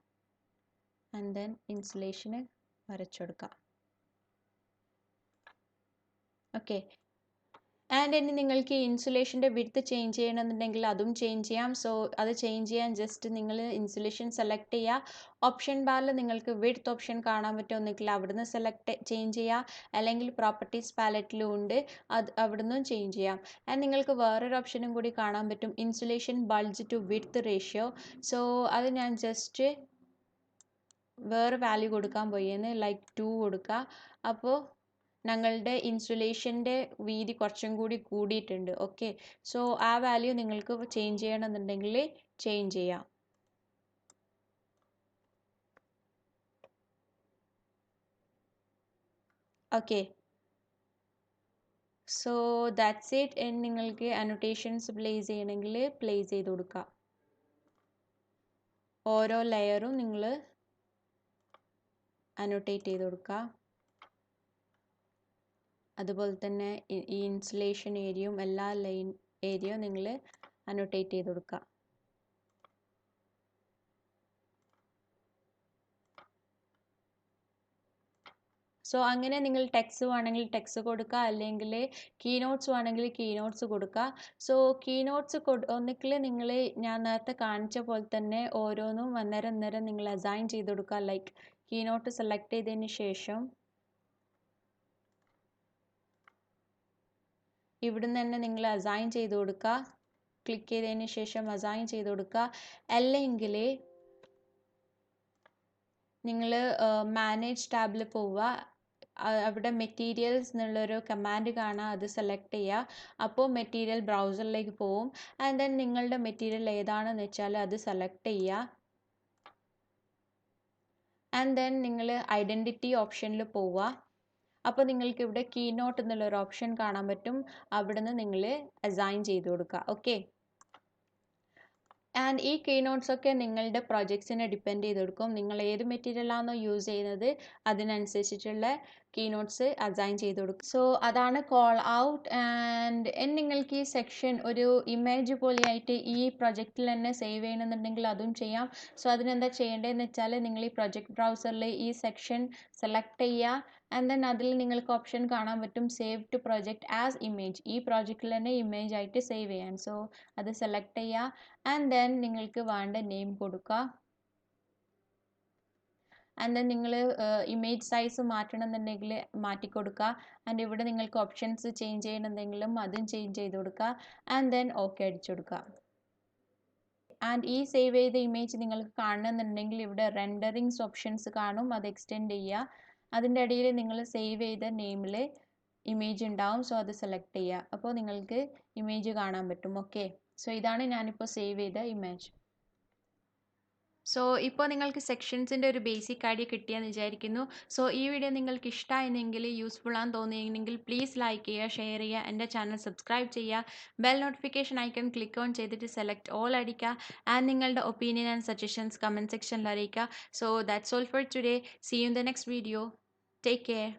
ആൻഡ് ദെൻ ഇൻസുലേഷന് വരച്ചു കൊടുക്കുക. ഓക്കെ, ആൻഡ് ഇനി നിങ്ങൾക്ക് ഇൻസുലേഷൻ്റെ വിഡ്ത്ത് ചേഞ്ച് ചെയ്യണമെന്നുണ്ടെങ്കിൽ അതും ചേഞ്ച് ചെയ്യാം. സോ അത് ചേഞ്ച് ചെയ്യാൻ ജസ്റ്റ് നിങ്ങൾ ഇൻസുലേഷൻ സെലക്ട് ചെയ്യുക. ഓപ്ഷൻ ബാറിൽ നിങ്ങൾക്ക് വിഡ്ത്ത് ഓപ്ഷൻ കാണാൻ പറ്റും. ഒന്നുകിൽ അവിടുന്ന് ചേഞ്ച് ചെയ്യുക, അല്ലെങ്കിൽ പ്രോപ്പർട്ടീസ് പാലറ്റിലും ഉണ്ട്, അത് അവിടുന്ന് ചേഞ്ച് ചെയ്യാം. ആൻഡ് നിങ്ങൾക്ക് വേറൊരു ഓപ്ഷനും കൂടി കാണാൻ പറ്റും, insulation bulge to width ratio. So അത് ഞാൻ ജസ്റ്റ് വേറെ വാല്യൂ കൊടുക്കാൻ പോയെന്ന് ലൈക്ക് 2 കൊടുക്കുക. അപ്പോൾ ഞങ്ങളുടെ ഇൻസുലേഷൻ്റെ വീതി കുറച്ചും കൂടി കൂടിയിട്ടുണ്ട്. ഓക്കെ, സോ ആ വാല്യൂ നിങ്ങൾക്ക് ചേഞ്ച് ചെയ്യണമെന്നുണ്ടെങ്കിൽ ചേഞ്ച് ചെയ്യാം. Okay, so that's it. നിങ്ങൾക്ക് അനോട്ടേഷൻസ് പ്ലേസ് ചെയ്യണമെങ്കിൽ പ്ലേസ് ചെയ്ത് കൊടുക്കുക. ഓരോ ലെയറും നിങ്ങൾ അനോട്ടേറ്റ് ചെയ്ത് കൊടുക്കുക. അതുപോലെ തന്നെ ഈ ഇൻസുലേഷൻ ഏരിയയും എല്ലാ ലൈൻ ഏരിയയും നിങ്ങൾ അനോട്ടേറ്റ് ചെയ്ത് കൊടുക്കുക. സോ അങ്ങനെ നിങ്ങൾ ടെക്സ്റ്റ് വേണമെങ്കിൽ ടെക്സ്റ്റ് കൊടുക്കുക, അല്ലെങ്കിൽ കീനോട്ട്സ് വേണമെങ്കിൽ കീനോട്ട്സ് കൊടുക്കുക. സോ കീനോട്ട്സ് ഒന്നിക്കിൽ നിങ്ങൾ ഞാൻ നേരത്തെ കാണിച്ച പോലെ തന്നെ ഓരോന്നും അന്നേരം നിങ്ങൾ അസൈൻ ചെയ്ത് കൊടുക്കുക. ലൈക്ക് കീനോട്ട് സെലക്ട് ചെയ്തതിന് ശേഷം ഇവിടുന്ന് തന്നെ നിങ്ങൾ അസൈൻ ചെയ്ത് കൊടുക്കുക. ക്ലിക്ക് ചെയ്തതിന് ശേഷം അസൈൻ ചെയ്ത് കൊടുക്കുക. അല്ലെങ്കിൽ നിങ്ങൾ മാനേജ് ടാബിൽ പോവുക, അവിടെ മെറ്റീരിയൽസ് എന്നുള്ളൊരു കമാൻഡ് കാണാം, അത് സെലക്ട് ചെയ്യുക. അപ്പോൾ മെറ്റീരിയൽ ബ്രൗസറിലേക്ക് പോവും. ആൻഡ് ദെൻ നിങ്ങളുടെ മെറ്റീരിയൽ ഏതാണെന്ന് വെച്ചാൽ അത് സെലക്ട് ചെയ്യുക. ആൻഡ് ദെൻ നിങ്ങൾ ഐഡൻറ്റിറ്റി ഓപ്ഷനിൽ പോവുക. അപ്പോൾ നിങ്ങൾക്ക് ഇവിടെ കീനോട്ട് എന്നുള്ളൊരു ഓപ്ഷൻ കാണാൻ പറ്റും, അവിടുന്ന് നിങ്ങൾ അസൈൻ ചെയ്ത് കൊടുക്കുക. ഓക്കെ, ആൻഡ് ഈ കീനോട്ട്സ് ഒക്കെ നിങ്ങളുടെ പ്രൊജക്ട്സിനെ ഡിപ്പെൻഡ് ചെയ്ത് കൊടുക്കും. നിങ്ങൾ ഏത് മെറ്റീരിയലാണോ യൂസ് ചെയ്യുന്നത് അതിനനുസരിച്ചിട്ടുള്ള കീനോട്ട്സ് അസൈൻ ചെയ്ത് കൊടുക്കും. സോ അതാണ് കോൾ ഔട്ട്. ആൻഡ് നിങ്ങൾക്ക് ഈ സെക്ഷൻ ഒരു ഇമേജ് പോലെയായിട്ട് ഈ പ്രൊജക്റ്റിൽ തന്നെ സേവ് ചെയ്യണമെന്നുണ്ടെങ്കിൽ അതും ചെയ്യാം. സോ അതിനെന്താ ചെയ്യേണ്ടതെന്ന് വെച്ചാൽ നിങ്ങൾ ഈ പ്രൊജക്ട് ബ്രൗസറിൽ ഈ സെക്ഷൻ സെലക്ട് ചെയ്യുക. ആൻഡ് ദെൻ അതിൽ നിങ്ങൾക്ക് ഓപ്ഷൻ കാണാൻ പറ്റും save to project as image. ഈ പ്രൊജക്റ്റിൽ തന്നെ ഇമേജ് ആയിട്ട് സേവ് ചെയ്യാൻ. സോ അത് സെലക്ട് ചെയ്യുക ആൻഡ് ദെൻ നിങ്ങൾക്ക് വേണ്ട നെയിം കൊടുക്കുക. ആൻഡ് ദെൻ നിങ്ങൾ ഇമേജ് സൈസ് മാറ്റണമെന്നുണ്ടെങ്കിൽ മാറ്റിക്കൊടുക്കുക. ആൻഡ് ഇവിടെ നിങ്ങൾക്ക് ഓപ്ഷൻസ് ചേഞ്ച് ചെയ്യണമെന്നുണ്ടെങ്കിലും അതും ചേഞ്ച് ചെയ്ത് കൊടുക്കുക. ആൻഡ് ദെൻ ഓക്കെ അടിച്ചു കൊടുക്കുക. ആൻഡ് ഈ സേവ് ചെയ്ത ഇമേജ് നിങ്ങൾക്ക് കാണണമെന്നുണ്ടെങ്കിൽ ഇവിടെ റെൻഡറിങ്സ് ഓപ്ഷൻസ് കാണും, അത് എക്സ്റ്റെൻഡ് ചെയ്യുക. അതിൻ്റെ ഇടയിൽ നിങ്ങൾ സേവ് ചെയ്ത നെയിമിൽ ഇമേജ് ഉണ്ടാവും. സോ അത് സെലക്ട് ചെയ്യുക. അപ്പോൾ നിങ്ങൾക്ക് ഇമേജ് കാണാൻ പറ്റും. ഓക്കെ, സോ ഇതാണ് ഞാനിപ്പോൾ സേവ് ചെയ്ത ഇമേജ്. സോ ഇപ്പോൾ നിങ്ങൾക്ക് സെക്ഷൻസിൻ്റെ ഒരു ബേസിക് ഐഡിയ കിട്ടിയെന്ന് വിചാരിക്കുന്നു. സോ ഈ വീഡിയോ നിങ്ങൾക്ക് ഇഷ്ടമായെങ്കിൽ യൂസ്ഫുൾ ആണെന്ന് തോന്നിയെങ്കിൽ പ്ലീസ് ലൈക്ക് ചെയ്യുക, ഷെയർ ചെയ്യുക, എൻ്റെ ചാനൽ സബ്സ്ക്രൈബ് ചെയ്യുക, bell notification icon click on ചെയ്തിട്ട് സെലക്ട് ഓൾ അടിക്കുക. ആൻഡ് നിങ്ങളുടെ ഒപ്പീനിയൻ ആൻഡ് സജഷൻസ് കമൻറ്റ് സെക്ഷനിൽ അറിയിക്കുക. So that's all for today. See you in the next video. Take care.